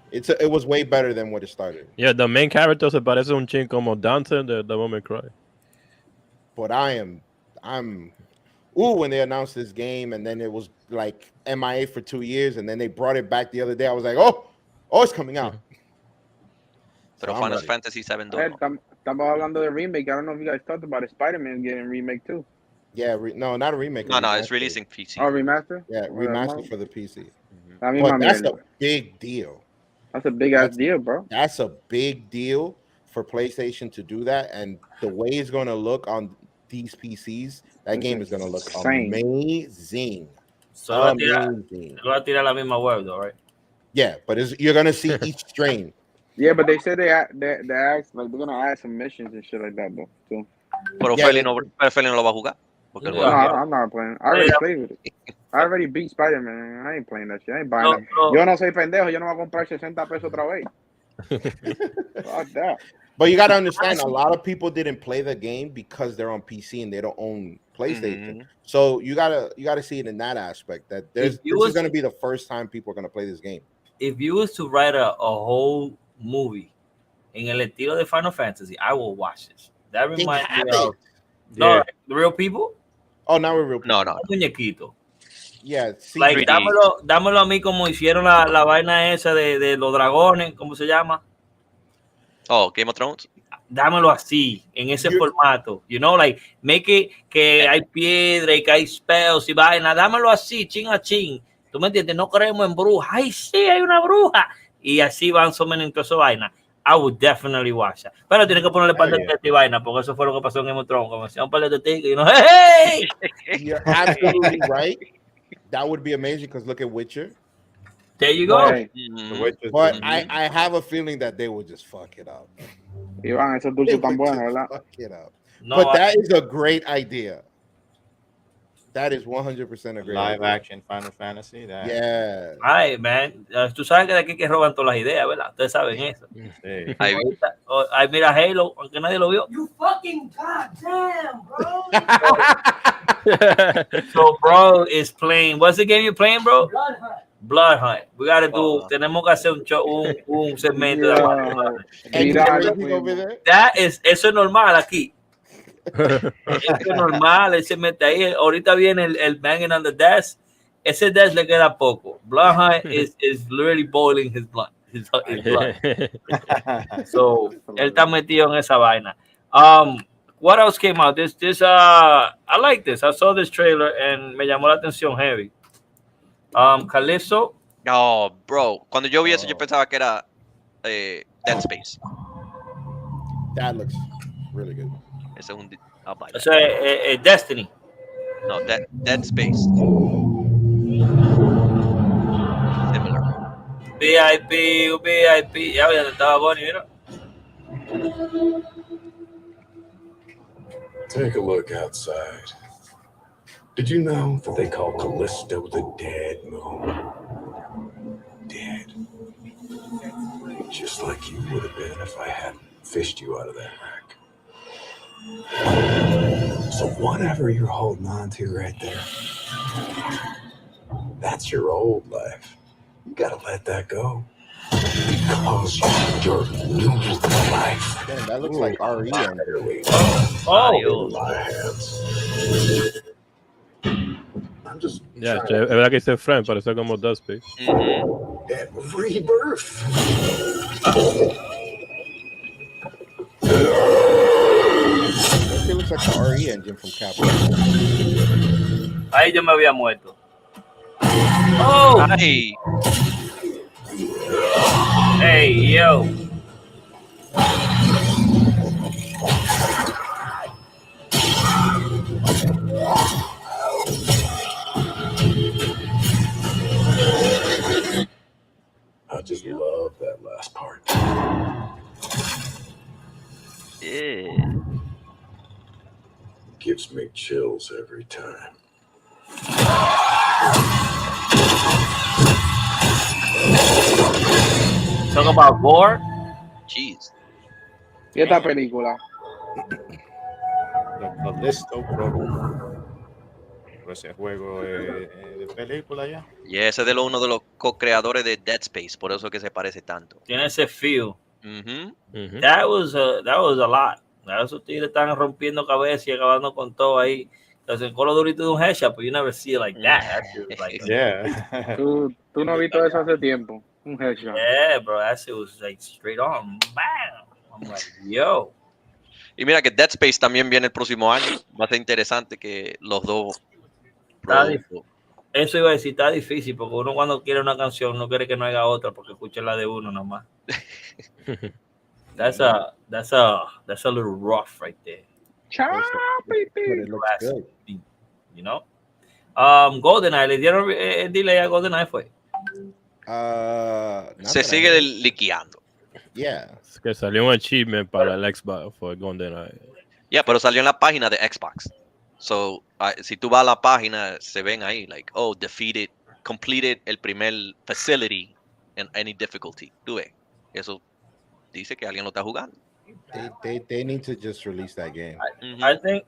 E: it was way better than what it started.
D: Yeah, the main character se parece un chin como Dante de Devil May Cry.
E: But I'm when they announced this game and then it was like MIA for 2 years and then they brought it back the other day, I was like, oh, it's coming out.
B: Pero Final Fantasy VII 2.
I: Estamos hablando de remake. I don't know if you guys talked about it. Spider-Man getting remake too.
E: Yeah, no, not a remake.
B: No, it's releasing PC.
I: Oh, remaster?
E: Yeah, remaster for the PC.
I: But
E: that's a big deal.
I: That's a big ass deal, bro.
E: That's a big deal for PlayStation to do that, and the way it's going to look on these PCs, that game is going to look amazing.
A: So va a tirar la misma web, though, right?
E: Yeah, but you're going to see each strain.
I: Yeah, but they said they asked, like, they're gonna add some missions and shit like that, though. Too.
B: Pero Feli no lo va a jugar.
I: No, I'm not playing. I already played with it. I already beat Spider-Man. I ain't playing that shit. I ain't buying it. Yo no soy pendejo. Yo no voy a comprar 60 pesos otra vez. Fuck that.
E: But you got to understand, a lot of people didn't play the game because they're on PC and they don't own PlayStation. So you gotta see it in that aspect. That this is going to be the first time people are going to play this game.
A: If you was to write a whole movie en el estilo de Final Fantasy, I will watch this. That reminds me of the real people.
E: Oh, now we're real people.
B: No.
A: Muñequito.
E: Yeah,
A: like, dámelo a mí como hicieron la vaina esa de los dragones, ¿cómo se llama?
B: Oh, Game of Thrones.
A: Dámelo así, en ese formato. You know, like, make it que hay piedra y que hay spells y vaina. Dámelo así, chin a chin. ¿Tú me entiendes? No creemos en brujas. ¡Ay, sí, hay una bruja! Y así van en toda esa vaina. I would definitely watch that. Pero tienes que ponerle par de test y vaina, porque eso fue lo que pasó en Game of Thrones. Como decía un par de testigos y ¡hey!
E: You're absolutely right. That would be amazing because look at Witcher.
A: There you go.
E: But I have a feeling that they will just fuck it up.
I: Iván, esos dulces tan buenos, ¿verdad?
E: Fuck it up. No, but that is a great idea. That is 100% a great
G: live
E: idea.
G: action Final Fantasy.
E: Yeah.
A: Ay, man. Tú sabes que de aquí que roban todas las ideas, ¿verdad? Ustedes saben eso.
G: Sí.
A: Ay, mira Halo, aunque nadie lo vio.
H: You fucking goddamn, bro.
A: So, bro is playing. What's the game you're playing, bro? Blood Hunt. We gotta do. Tenemos que hacer un segmento. Eso es normal aquí. Eso es normal. Él se mete ahí. Ahorita viene el banging on the desk. Ese desk le queda poco. Blood Hunt is literally boiling his blood. His blood. So, él está metido en esa vaina. What else came out? I like this. I saw this trailer and me llamó la atención heavy. Calypso.
B: Oh, bro. Cuando yo vi eso, yo pensaba que era Dead Space.
E: That looks really good.
B: Ese es un
A: Destiny.
B: No, Dead Space. Similar. VIP. Ya estaba Bonnie, mira.
J: Take a look outside. Did you know that they call Callisto the dead moon? Dead. Just like you would have been if I hadn't fished you out of that wreck. So whatever you're holding on to right there, that's your old life. You gotta let that go. Because your new life.
E: Damn, that looks like RE.
J: Oh, my hands. I'm just
D: es verdad que dice friend, parece como Dead Space.
J: Rebirth.
E: It looks like the RE engine from Capcom.
A: Ahí yo me había muerto. Oh,
B: ay.
A: Hey, yo.
J: I just love that last part.
B: Yeah.
J: Gives me chills every time.
A: Talk about gore.
B: Jeez.
I: ¿Y esta película?
G: Listo, ese juego de película ya.
B: Y ese es uno de los co-creadores de Dead Space, por eso que se parece tanto.
A: Tiene ese feel. That was a lot. Esos tigres están rompiendo cabezas y acabando con todo ahí. Entonces, en Call of Duty de un headshot, but you never see it like that. That shit was like,
G: Yeah.
I: Tú no has visto eso hace tiempo. Un headshot.
A: Yeah, bro. That shit was like straight on. Bam. I'm like, yo.
B: Y mira que Dead Space también viene el próximo año. Va a ser interesante que los dos.
A: Eso iba a decir, está difícil, porque uno cuando quiere una canción no quiere que no haya otra, porque escucha la de uno nomás. That's a little rough right there.
E: But it looks good.
A: You know? GoldenEye, ¿le dieron delay a GoldenEye fue?
B: Se sigue liqueando.
E: Yeah.
D: Es que salió un achievement para el Xbox for GoldenEye.
B: Yeah, pero salió en la página de Xbox. So, si tú vas a la página, se ven ahí, like, oh, completed el primer facility in any difficulty. Tú ves, eso dice que alguien lo está jugando.
E: They need to just release that game.
A: I think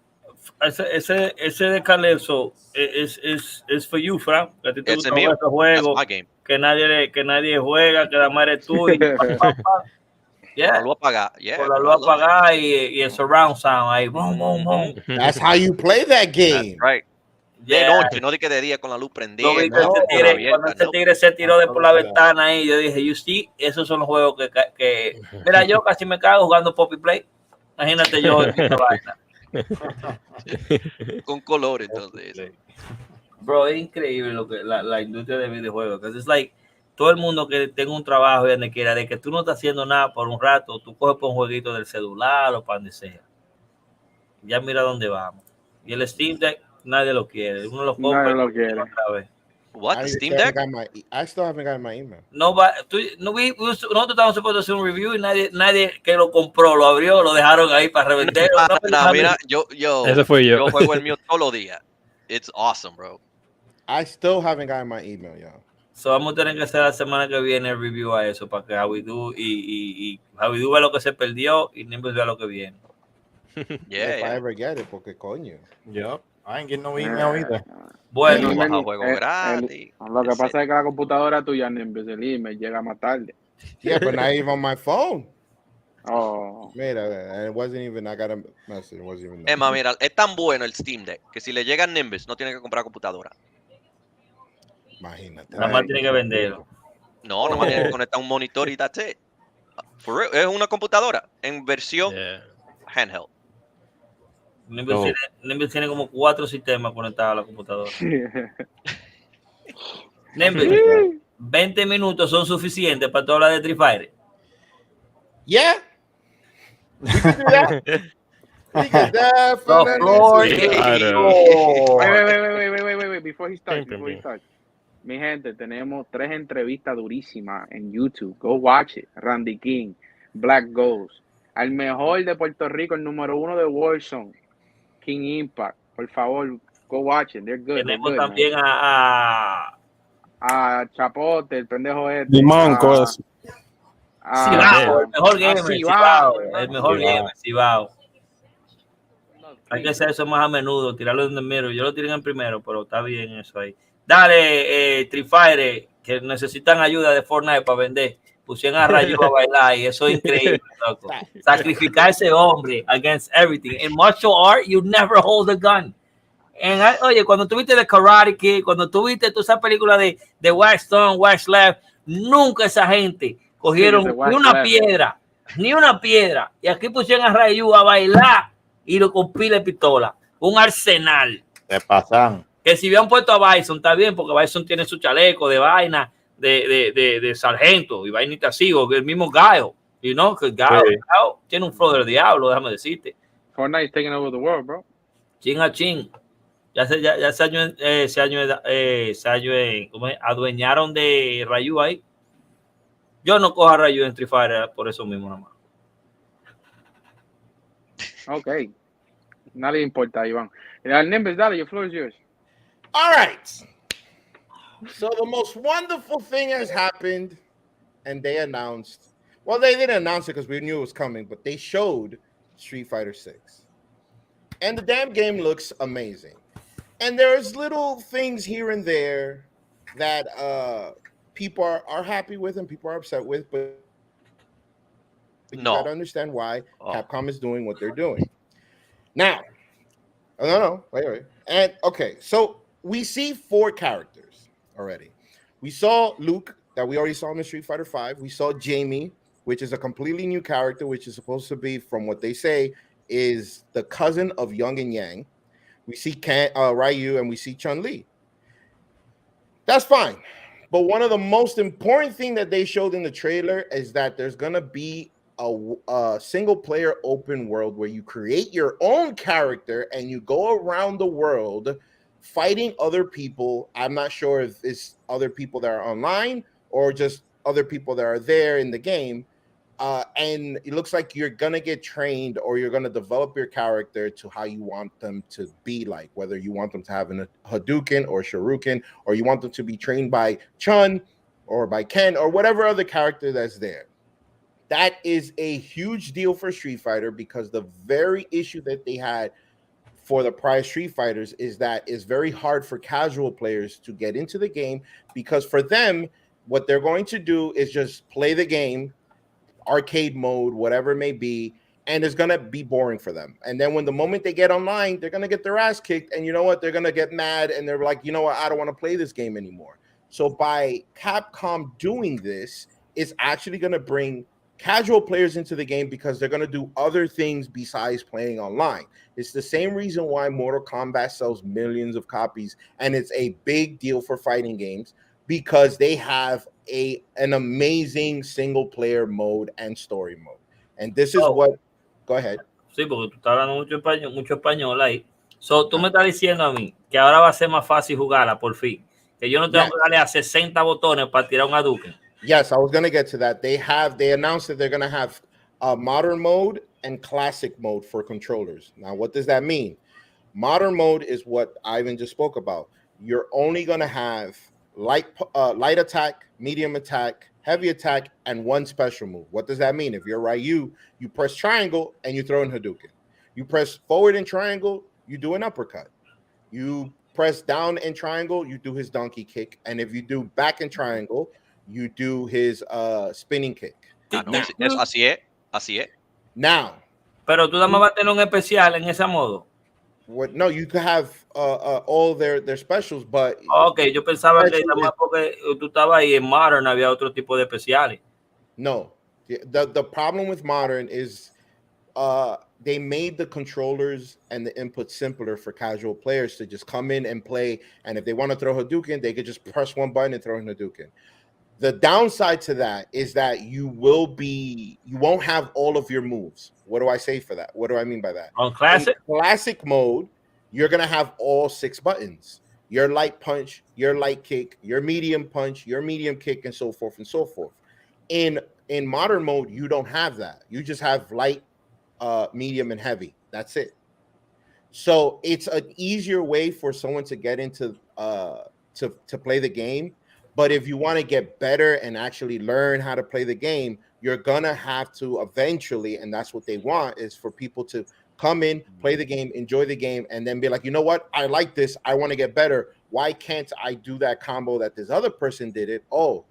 A: ese de Calypso es for you, Frank. Que a ti te gusta jugar ese juego, que nadie juega, que la madre es tuya. Yeah.
B: Con la luz apagada. Yeah,
A: con la luz apagada y el surround sound ahí. Boom, boom, boom.
E: That's how you play that game.
B: That's right.
A: Yeah.
B: De noche, no de que de día con la luz prendida.
A: Cuando ese tigre se tiró de por la ventana ahí, yo dije, you see, esos son los juegos que mira, yo casi me cago jugando Poppy Play. Imagínate yo en esta vaina.
B: Con colores, entonces.
A: Bro, es increíble lo que la industria de videojuegos. Es like, todo el mundo que tenga un trabajo y donde quiera, de que tú no estás haciendo nada por un rato, tú coges por un jueguito del celular o para donde sea. Ya mira dónde vamos. Y el Steam Deck, nadie lo quiere. Uno lo compra.
I: Nadie lo quiere.
A: Otra vez.
B: What? The Steam Deck?
E: I still haven't got my email.
A: Nosotros estábamos supuestos a hacer un review y nadie que lo compró, lo abrió, lo dejaron ahí para revenderlo.
B: Mira,
D: Ese fue yo.
B: Yo juego el mío todos los días. It's awesome, bro.
E: I still haven't gotten my email, y'all.
A: So vamos a tener que hacer la semana que viene el review a eso para que Javidú y Javidú vea lo que se perdió y Nimbus vea lo que viene.
E: If I ever get it, porque coño.
G: Yep. I ain't getting no email either.
A: Bueno,
B: juego gratis.
I: Lo que pasa es que la computadora tuya, Nimbus, el email llega más tarde.
E: Yeah, but not even on my phone.
I: Oh.
E: Mira, and it wasn't even, I got a message, it wasn't even.
B: Emma, mira, es tan bueno el Steam Deck que si le llega a Nimbus no tiene que comprar computadora.
E: Imagínate.
A: Nada más tiene que venderlo.
B: No, nada más tiene que conectar un monitor y that's it. For real, es una computadora en versión handheld.
A: Nimbus tiene como 4 sistemas conectados a la computadora. Nimbus, 20 minutos son suficientes para toda la de Street Fighter.
E: Yeah. We can do that. We can
I: Wait, before he starts. Mi gente, tenemos 3 entrevistas durísimas en YouTube. Go watch it. Randy King, Black Ghost, al mejor de Puerto Rico, el número 1 de Warzone, King Impact. Por favor, go watch it. They're good.
A: Tenemos también a
I: Chapote, el pendejo este.
C: Limanco, eso.
A: Cibao, el mejor gamer, Cibao. El mejor gamer, Cibao. Hay que hacer eso más a menudo, tirarlo en el primero. Yo lo tiré en el primero, pero está bien eso ahí. Dale, Street Fighter, que necesitan ayuda de Fortnite para vender. Pusieron a Rayo a bailar y eso es increíble, loco. Sacrificar a ese hombre against everything. In martial art, you never hold a gun. Oye, cuando tuviste The Karate Kid, cuando tuviste toda esa película de Wax Stone, Wax Left, nunca esa gente cogieron ni una piedra. Y aquí pusieron a Rayo a bailar y lo con pila de pistola. Un arsenal.
G: Te pasan.
A: Que si habían puesto a Bison, está bien, porque Bison tiene su chaleco de vaina de sargento y vainita así, o el mismo Gaio, you know, que Gaio tiene un flow del diablo, déjame decirte.
I: Fortnite is taking over the world, bro.
A: Chin a chin. Ya se adueñaron de Ryu ahí. Yo no cojo a Ryu en Street Fighter por eso mismo nomás.
I: Okay. No le importa, Iván. Nimbus, dale, your floor is yours.
E: All right. So the most wonderful thing has happened, and they announced. Well, they didn't announce it because we knew it was coming, but they showed Street Fighter 6, and the damn game looks amazing. And there's little things here and there that people are happy with and people are upset with, but you gotta understand why Capcom is doing what they're doing. Now, no, wait. And okay, so we see 4 characters already. We saw Luke, that we already saw in Street Fighter 5. We saw Jamie, which is a completely new character, which is supposed to be, from what they say, is the cousin of Young and Yang. We see Ryu and we see Chun-Li. That's fine. But one of the most important thing that they showed in the trailer is that there's going to be a single player open world where you create your own character and you go around the world fighting other people. I'm not sure if it's other people that are online or just other people that are there in the game. And it looks like you're going to get trained or you're going to develop your character to how you want them to be like, whether you want them to have a Hadouken or Shuriken, or you want them to be trained by Chun or by Ken or whatever other character that's there. That is a huge deal for Street Fighter because the very issue that they had for the prior Street Fighters is that it's very hard for casual players to get into the game because for them, what they're going to do is just play the game, arcade mode, whatever it may be, and it's going to be boring for them. And then when the moment they get online, they're going to get their ass kicked. And you know what? They're going to get mad and they're like, you know what? I don't want to play this game anymore. So by Capcom doing this, it's actually going to bring casual players into the game because they're going to do other things besides playing online. It's the same reason why Mortal Kombat sells millions of copies, and it's a big deal for fighting games because they have an amazing single player mode and story mode. And this is what... Go ahead.
A: Sí, porque tú estás hablando mucho español ahí. So, tú me estás diciendo a mí que ahora va a ser más fácil jugarla por fin. Que yo no tengo que darle a 60 botones para tirar un Hadouken.
E: Yes, I was going to get to that. They announced that they're going to have modern mode and classic mode for controllers. Now, what does that mean? Modern mode is what Ivan just spoke about. You're only going to have light attack, medium attack, heavy attack, and one special move. What does that mean? If you're Ryu, you press triangle and you throw in Hadouken. You press forward in triangle, you do an uppercut. You press down in triangle, you do his donkey kick. And if you do back in triangle, you do his spinning kick.
B: Así es.
E: Now.
A: Pero tú nada más vas a tener un especial en ese modo.
E: No, you could have all their specials, but...
A: Okay, yo pensaba que nada más porque tú estabas ahí en Modern había otro tipo de especiales.
E: No. The problem with Modern is they made the controllers and the input simpler for casual players to just come in and play, and if they want to throw Hadouken, they could just press one button and throw in Hadouken. The downside to that is that you won't have all of your moves. What do I say for that? What do I mean by that?
A: On classic?
E: In classic mode, you're going to have all 6 buttons. Your light punch, your light kick, your medium punch, your medium kick, and so forth and so forth. In modern mode, you don't have that. You just have light, medium, and heavy. That's it. So it's an easier way for someone to get into to play the game. But if you want to get better and actually learn how to play the game, you're going to have to eventually, and that's what they want, is for people to come in, play the game, enjoy the game, and then be like, you know what? I like this. I want to get better. Why can't I do that combo that this other person did it? Oh,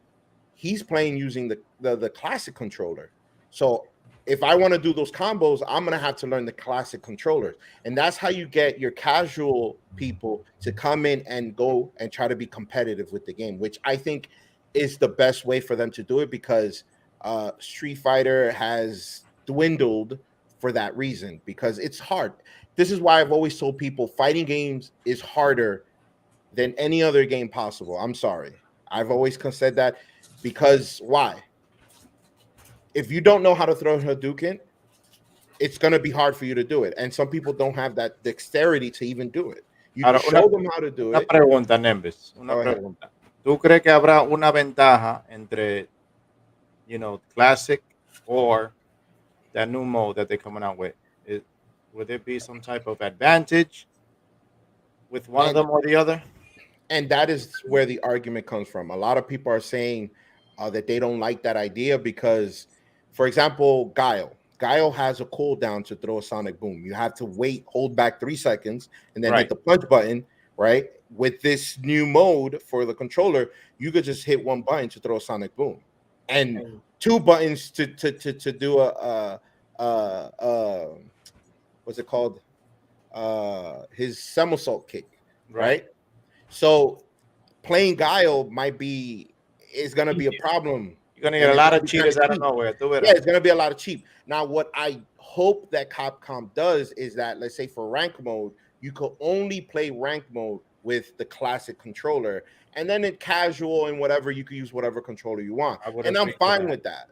E: he's playing using the classic controller. So if I want to do those combos, I'm going to have to learn the classic controllers. And that's how you get your casual people to come in and go and try to be competitive with the game, which I think is the best way for them to do it because Street Fighter has dwindled for that reason because it's hard. This is why I've always told people fighting games is harder than any other game possible. I'm sorry. I've always said that because why? If you don't know how to throw Hadouken, it's going to be hard for you to do it. And some people don't have that dexterity to even do it. You can show them how to do it.
G: Una pregunta, Nembis. Una pregunta. ¿Tú crees que habrá una ventaja entre, classic or that new mode that they're coming out with? Would there be some type of advantage with one of them or the other?
E: And that is where the argument comes from. A lot of people are saying that they don't like that idea because, for example, Guile has a cooldown to throw a sonic boom. You have to wait, hold back 3 seconds, and then hit the punch button, right? With this new mode for the controller, you could just hit 1 button to throw a sonic boom. And 2 buttons to do what's it called? His somersault kick, right? So playing Guile is going to be a problem.
G: You're gonna get a lot of cheaters out of nowhere.
E: Yeah, it's gonna be a lot of cheap. Now, what I hope that Capcom does is that, let's say for rank mode, you could only play rank mode with the classic controller, and then in casual and whatever, you can use whatever controller you want. And I'm fine with that.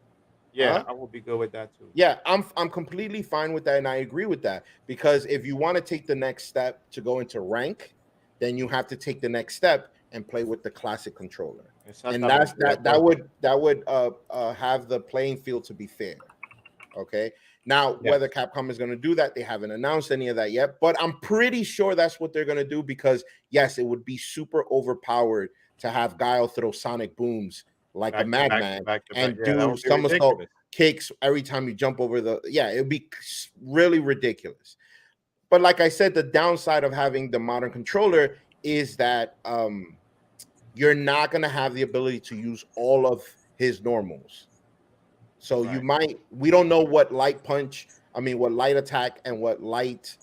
G: Yeah, I will be good with that too.
E: Yeah, I'm completely fine with that, and I agree with that, because if you want to take the next step to go into rank, then you have to take the next step and play with the classic controller. And that would have the playing field to be fair. Okay. Now, whether Capcom is going to do that, they haven't announced any of that yet, but I'm pretty sure that's what they're going to do, because yes, it would be super overpowered to have Guile throw sonic booms like a madman and do somersault kicks every time you jump over the. Yeah, it would be really ridiculous. But like I said, the downside of having the modern controller is that you're not going to have the ability to use all of his normals. So you might, we don't know what light punch, what light attack and what light,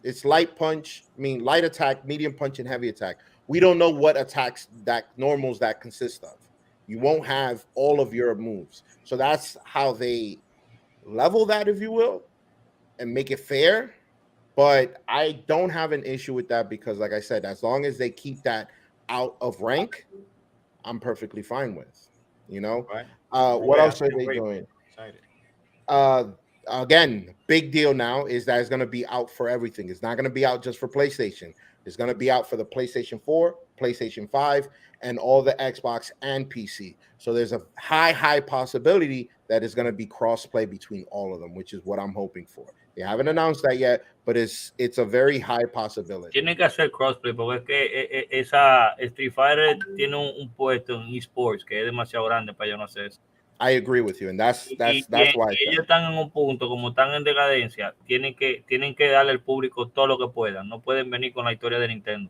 E: it's light punch, light attack, medium punch, and heavy attack. We don't know what attacks that normals that consist of. You won't have all of your moves. So that's how they level that, if you will, and make it fair. But I don't have an issue with that, because like I said, as long as they keep that out of rank, I'm perfectly fine with, what else are they doing? Again, big deal now is that it's going to be out for everything. It's not going to be out just for PlayStation. It's going to be out for the PlayStation 4, PlayStation 5, and all the Xbox and PC. So there's a high possibility that it's going to be cross-play between all of them, which is what I'm hoping for. They haven't announced that yet, but it's a very high possibility.
A: Tiene que hacer crossplay, porque es que esa Street Fighter tiene un puesto en esports que es demasiado grande para yo no hacer eso.
E: I agree with you, and that's why.
A: Ellos están en un punto, como están en decadencia, tienen que darle al público todo lo que puedan. No pueden venir con la historia de Nintendo.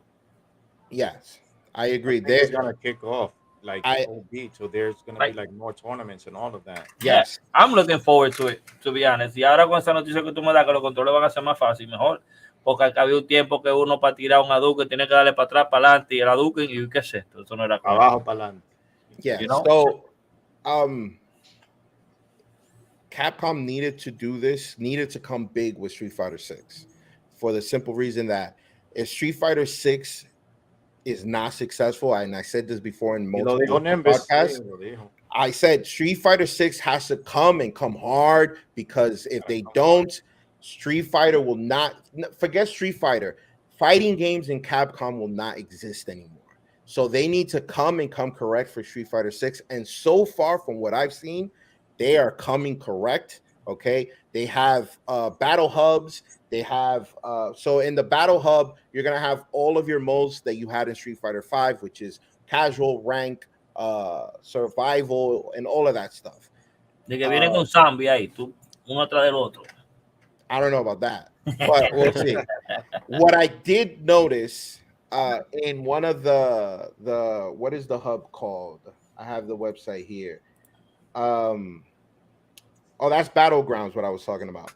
E: Yes, I agree.
G: They're gonna kick off OB, so there's gonna be more tournaments and all of that.
E: Yes,
A: I'm looking forward to it, to be honest. Y ahora con esa noticia que tú me das, que los controles van a ser más fácil, mejor. Porque había un tiempo que uno para tirar un Hadouken tiene que darle para atrás, para adelante, y el Hadouken, y qué es esto, eso no era como
G: abajo para adelante.
E: Yeah, so Capcom needed to come big with Street Fighter 6 for the simple reason that if Street Fighter 6 is not successful, and I said this before in multiple podcasts, I said Street Fighter 6 has to come hard, because if they don't, Street Fighter will not, forget Street Fighter, fighting games in Capcom will not exist anymore. So they need to come correct for Street Fighter 6. And so far from what I've seen, they are coming correct. Okay. They have battle hubs. They have, so in the battle hub, you're going to have all of your modes that you had in Street Fighter 5, which is casual, rank, survival, and all of that stuff.
A: De que vienen con zombie ahí, tú, uno atrás del otro.
E: I don't know about that, but we'll see. What I did notice in one of the what is the hub called? I have the website here. Oh, that's Battlegrounds, what I was talking about.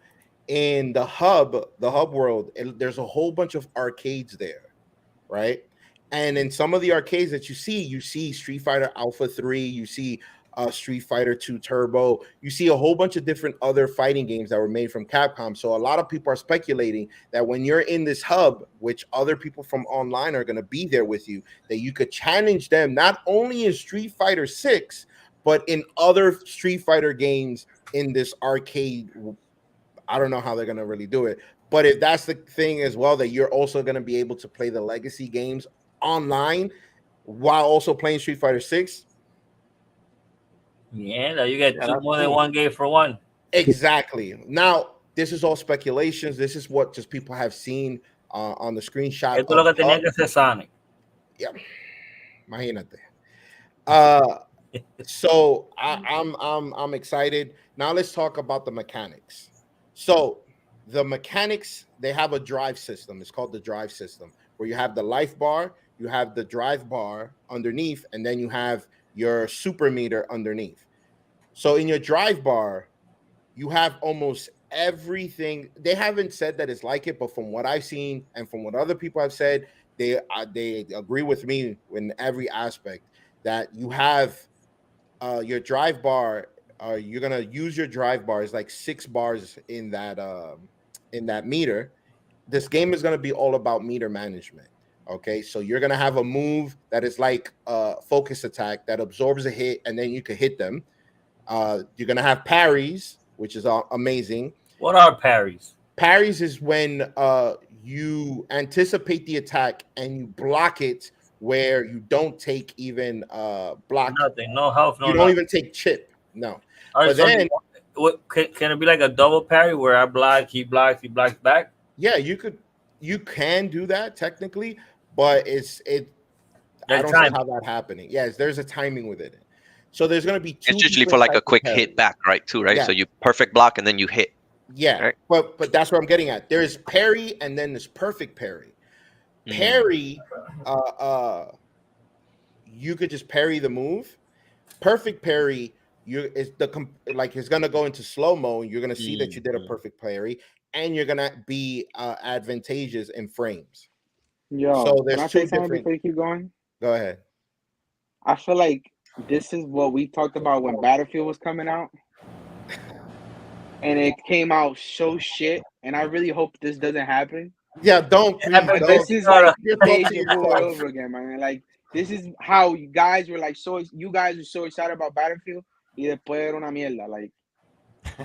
E: In the hub world, there's a whole bunch of arcades there, right? And in some of the arcades that you see Street Fighter Alpha 3, you see Street Fighter 2 Turbo, you see a whole bunch of different other fighting games that were made from Capcom. So a lot of people are speculating that when you're in this hub, which other people from online are going to be there with you, that you could challenge them not only in Street Fighter 6, but in other Street Fighter games in this arcade. I don't know how they're going to really do it. But if that's the thing as well, that you're also going to be able to play the legacy games online while also playing Street Fighter 6.
A: Yeah, you get more than one game for one.
E: Exactly. Now, this is all speculations. This is what just people have seen on the screenshot.
A: Esto es lo que tenía que hacer Sonic.
E: Yeah. Imagínate. So I'm excited. Now let's talk about the mechanics. So the mechanics, they have a drive system. It's called the drive system, where you have the life bar, you have the drive bar underneath, and then you have your super meter underneath. So in your drive bar, you have almost everything. They haven't said that it's like it, but from what I've seen and from what other people have said, they agree with me in every aspect that you have your drive bar, you're gonna use your drive bar is like 6 bars in that meter. This game is gonna be all about meter management. Okay, so you're gonna have a move that is like a focus attack that absorbs a hit, and then you can hit them. You're gonna have parries, which is amazing.
A: What are parries?
E: Parries is when you anticipate the attack and you block it where you don't take even block.
A: Nothing, no health, no.
E: You don't even take chip. No.
A: Right,
E: but
A: so
E: then
A: can it be like a double parry where I block, he blocks back?
E: Yeah, you can do that technically, but
A: There's
E: I don't
A: timing.
E: see how that happening. Yes, there's a timing with it. So there's going to be 2.
B: It's usually for like a quick hit back, right? Too, right?
E: Yeah.
B: So you perfect block and then you hit.
E: Yeah,
B: right?
E: but that's what I'm getting at. There's parry and then there's perfect parry. Parry, you could just parry the move. Perfect parry, it's gonna go into slow mo. You're gonna see that you did a perfect parry, and you're gonna be advantageous in frames.
I: Yo,
E: so there's
I: can I
E: 2
I: say something
E: different.
I: before you keep going?
E: Go ahead.
I: I feel like this is what we talked about when Battlefield was coming out. And it came out so shit. And I really hope this doesn't happen.
E: Yeah, don't. Please,
I: this is like
E: You're talking
I: deja vu all over again, man. Like, this is how you guys were you guys were so excited about Battlefield. Y después era una mierda. Like,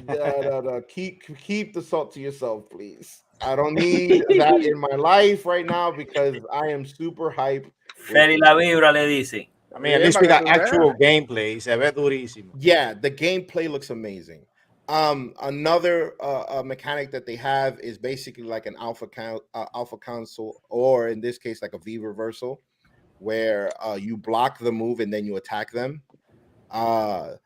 E: no. Keep the salt to yourself, please. I don't need that in my life right now because I am super hype.
A: Feli la vibra le dicen.
G: I mean, at least we got actual gameplay. Se ve durísimo.
E: Yeah, the gameplay looks amazing. Another mechanic that they have is basically like an alpha console, or in this case, like a V reversal, where you block the move and then you attack them. The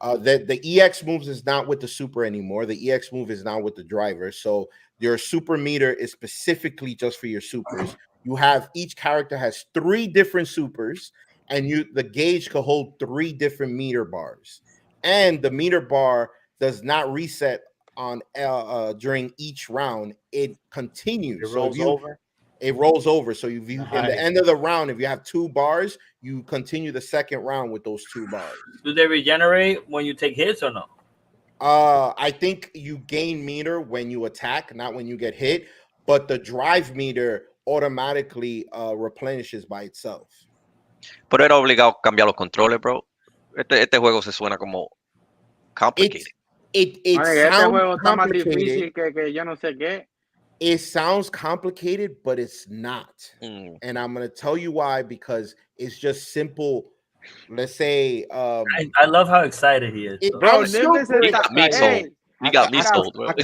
E: EX moves is not with the super anymore. The EX move is now with the driver. So your super meter is specifically just for your supers. You have each character has 3 different supers, and the gauge could hold 3 different meter bars. And the meter bar does not reset on during each round. It continues.
G: It rolls over.
E: It rolls over. So in the end of the round, if you have 2 bars, you continue the second round with those 2 bars.
A: Do they regenerate when you take hits or no?
E: I think you gain meter when you attack, not when you get hit. But the drive meter automatically replenishes by itself.
B: Pero era obligado a cambiar los controles, bro. Este juego se suena como complicated.
E: It
I: este
E: sounds
I: juego está más
E: complicated.
I: difícil que yo no sé qué.
E: It sounds complicated, but it's not. And I'm going to tell you why, because it's just simple. Let's say
A: I love how excited he is.
B: He got me sold. He got me sold, bro.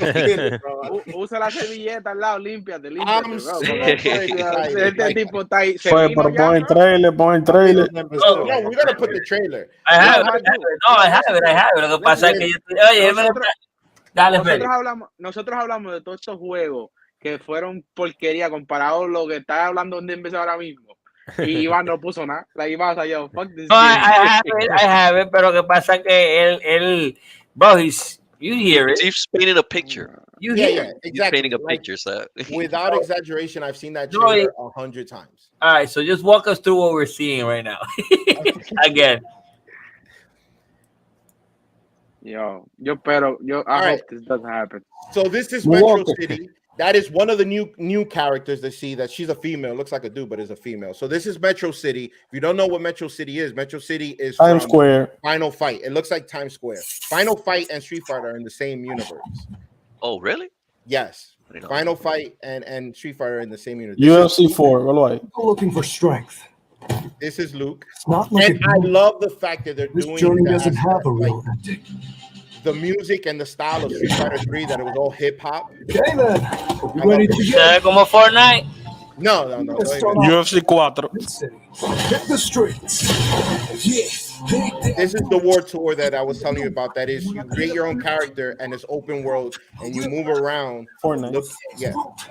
I: Usa la servilleta al lado, límpiate,
E: I'm
I: bro.
E: Este
I: tipo está ahí.
C: Pero pon trailer.
E: No, we gotta put the trailer.
A: I have it. Lo que pasa es que
I: nosotros hablamos de todos estos juegos que fueron porquería comparado a lo que está hablando donde empezó ahora mismo. Y Iván no puso nada. La Iván salió, fuck this.
A: No, I have it, pero que pasa que él, bro, you hear it.
B: He's painting a picture.
E: Yeah, exactly.
B: He's painting a picture, so.
E: Without exaggeration, I've seen that trailer 100 times.
A: All right, so just walk us through what we're seeing right now. Again.
I: I hope this doesn't happen.
E: So this is Metro City. That is one of the new characters they see. That she's a female. Looks like a dude, but is a female. So this is Metro City. If you don't know what Metro City is
C: Times Square.
E: Final Fight. It looks like Times Square. Final Fight and Street Fighter are in the same universe.
B: Oh, really?
E: Yes. Final Fight and Street Fighter are in the same universe.
C: UFC 4.
J: Looking for strength.
E: This is Luke.
J: And
E: I love the fact that they're
J: this
E: doing
J: journey
E: that,
J: doesn't have a real
E: like,
J: ending.
E: the music and the style of Street Fighter 3, that it was all hip hop.
J: Okay then. You ready to get
A: como Fornite?
E: No.
C: UFC 4.
J: Hit the streets. Yeah.
E: This is the war tour that I was telling you about. That is, you create your own character and it's open world and you move around.
C: Fortnite.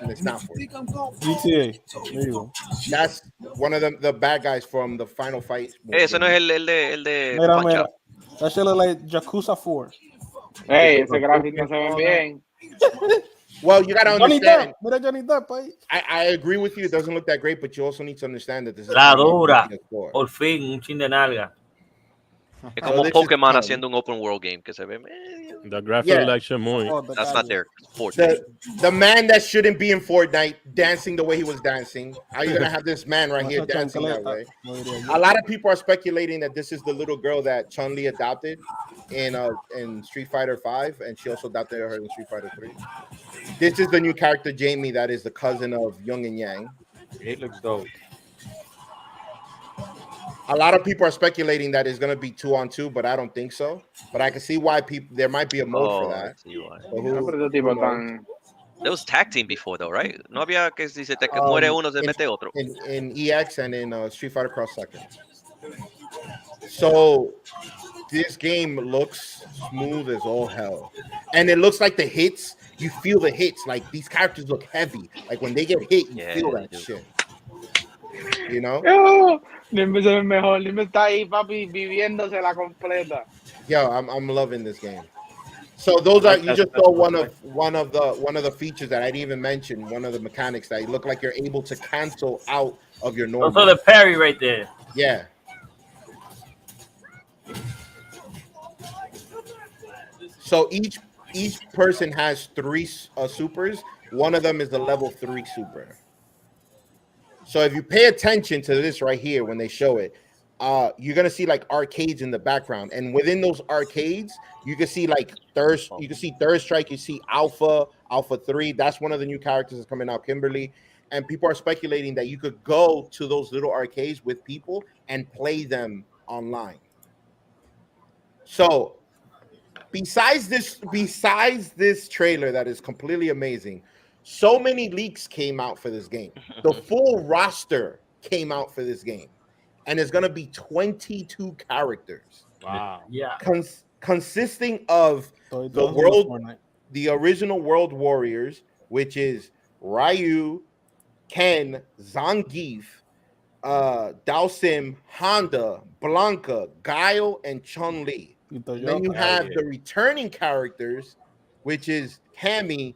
E: And it's not Fortnite.
C: GTA. There you go.
E: That's one of the bad guys from the Final Fight.
B: Ese no es el de
C: Mira. That shit look like Yakuza 4.
I: Hey, ese gráfico se ve bien.
E: Well, you gotta understand.
C: Mira Johnny Depp ahí.
E: I agree with you. It doesn't look that great, but you also need to understand that this is
A: La dura. Por fin, un chin de nalga.
B: Es como Pokémon haciendo un open world game que se ve medio.
D: The graphic selection muy.
B: That's not there. Fortnite.
E: The man that shouldn't be in Fortnite dancing the way he was dancing. How are you gonna have this man right here dancing that way? A lot of people are speculating that this is the little girl that Chun-Li adopted in Street Fighter 5, and she also adopted her in Street Fighter 3. This is the new character Jamie, that is the cousin of Young and Yang.
G: It looks dope.
E: A lot of people are speculating that it's gonna be 2-on-2, but I don't think so. But I can see why there might be a mode for that.
B: There was tag team before though, right? No había que si se te muere uno se mete otro.
E: In EX and in Street Fighter Cross Second. So this game looks smooth as all hell, and it looks like the hits. You feel the hits. Like these characters look heavy. Like when they get hit, you feel that shit. You know?
I: Nimbe se ve mejor. Nimbe está ahí, papi, viviéndose la completa.
E: Yo, I'm loving this game. So those are, you just saw one of the features that I didn't even mention. One of the mechanics that you look like you're able to cancel out of your normal.
A: Also the parry right there.
E: Yeah. So each person has 3 supers. One of them is the level 3 super. So if you pay attention to this right here when they show it, you're gonna see like arcades in the background, and within those arcades, you can see like Third Strike, you see Alpha 3. That's one of the new characters that's coming out, Kimberly. And people are speculating that you could go to those little arcades with people and play them online. So besides this trailer that is completely amazing, so many leaks came out for this game. The full roster came out for this game, and it's gonna be 22 characters.
C: Wow.
A: Yeah.
E: Consisting of the original World Warriors, which is Ryu, Ken, Zangief, Dhalsim, Honda, Blanca, Guile, and Chun-Li. Then you have the returning characters, which is Cammy,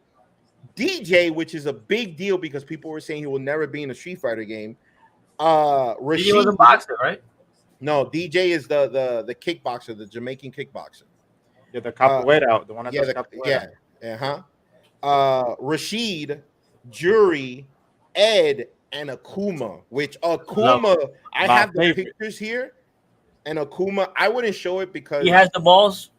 E: DJ, which is a big deal because people were saying he will never be in a Street Fighter game. Rashid,
A: he was a boxer, right?
E: No, DJ is the kickboxer, the Jamaican kickboxer.
G: Yeah, the capoeira, the one that does capoeira.
E: Rashid, Jury, Ed, and Akuma. Which Akuma, I have the pictures here, and Akuma, I wouldn't show it because
A: he has the balls.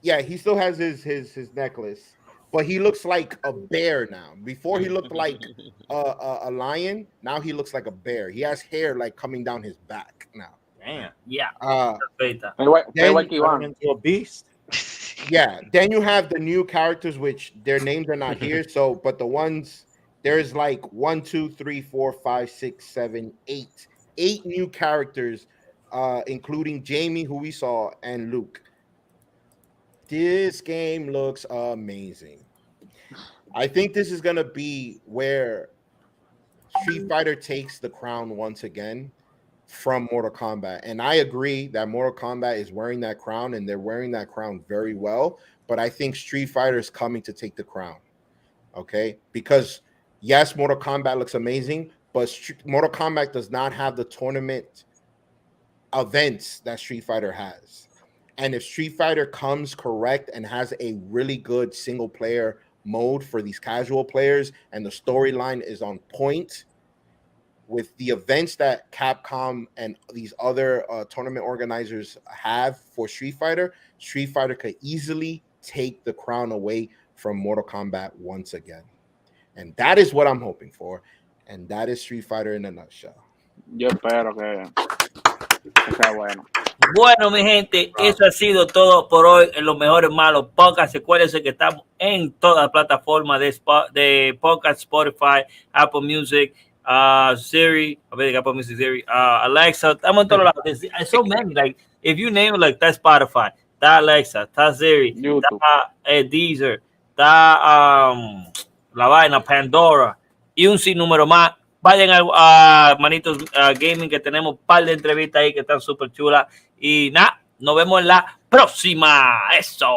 E: Yeah, he still has his necklace, but he looks like a bear now. Before he looked like a lion, now he looks like a bear. He has hair like coming down his back now.
G: Damn.
A: Yeah.
G: Into a beast.
E: Yeah. Then you have the new characters, which their names are not here. So, but the ones there's like 1, 2, 3, 4, 5, 6, 7, 8 new characters, including Jamie, who we saw, and Luke. This game looks amazing. I think this is gonna be where Street Fighter takes the crown once again from Mortal Kombat. And I agree that Mortal Kombat is wearing that crown, and they're wearing that crown very well. But I think Street Fighter is coming to take the crown. Okay? Because yes, Mortal Kombat looks amazing, but Mortal Kombat does not have the tournament events that Street Fighter has. And if Street Fighter comes correct and has a really good single player mode for these casual players, and the storyline is on point with the events that Capcom and these other tournament organizers have for Street Fighter could easily take the crown away from Mortal Kombat once again. And that is what I'm hoping for. And that is Street Fighter in a nutshell.
I: Yo espero que sea bueno.
A: Bueno, mi gente, eso ha sido todo por hoy en Los Mejores Malos Podcast. Recuérdense que estamos en todas las plataformas de podcast, Spotify, Apple Music, Siri, Apple Music, Siri, Alexa. Estamos en todos lados. There's so many. Like, if you name it, like, that's Spotify, está Alexa, está Siri, está Deezer, está la vaina, Pandora, y un sinnúmero más. Vayan a Manitos Gaming, que tenemos un par de entrevistas ahí que están súper chulas. Y nada, nos vemos en la próxima. Eso.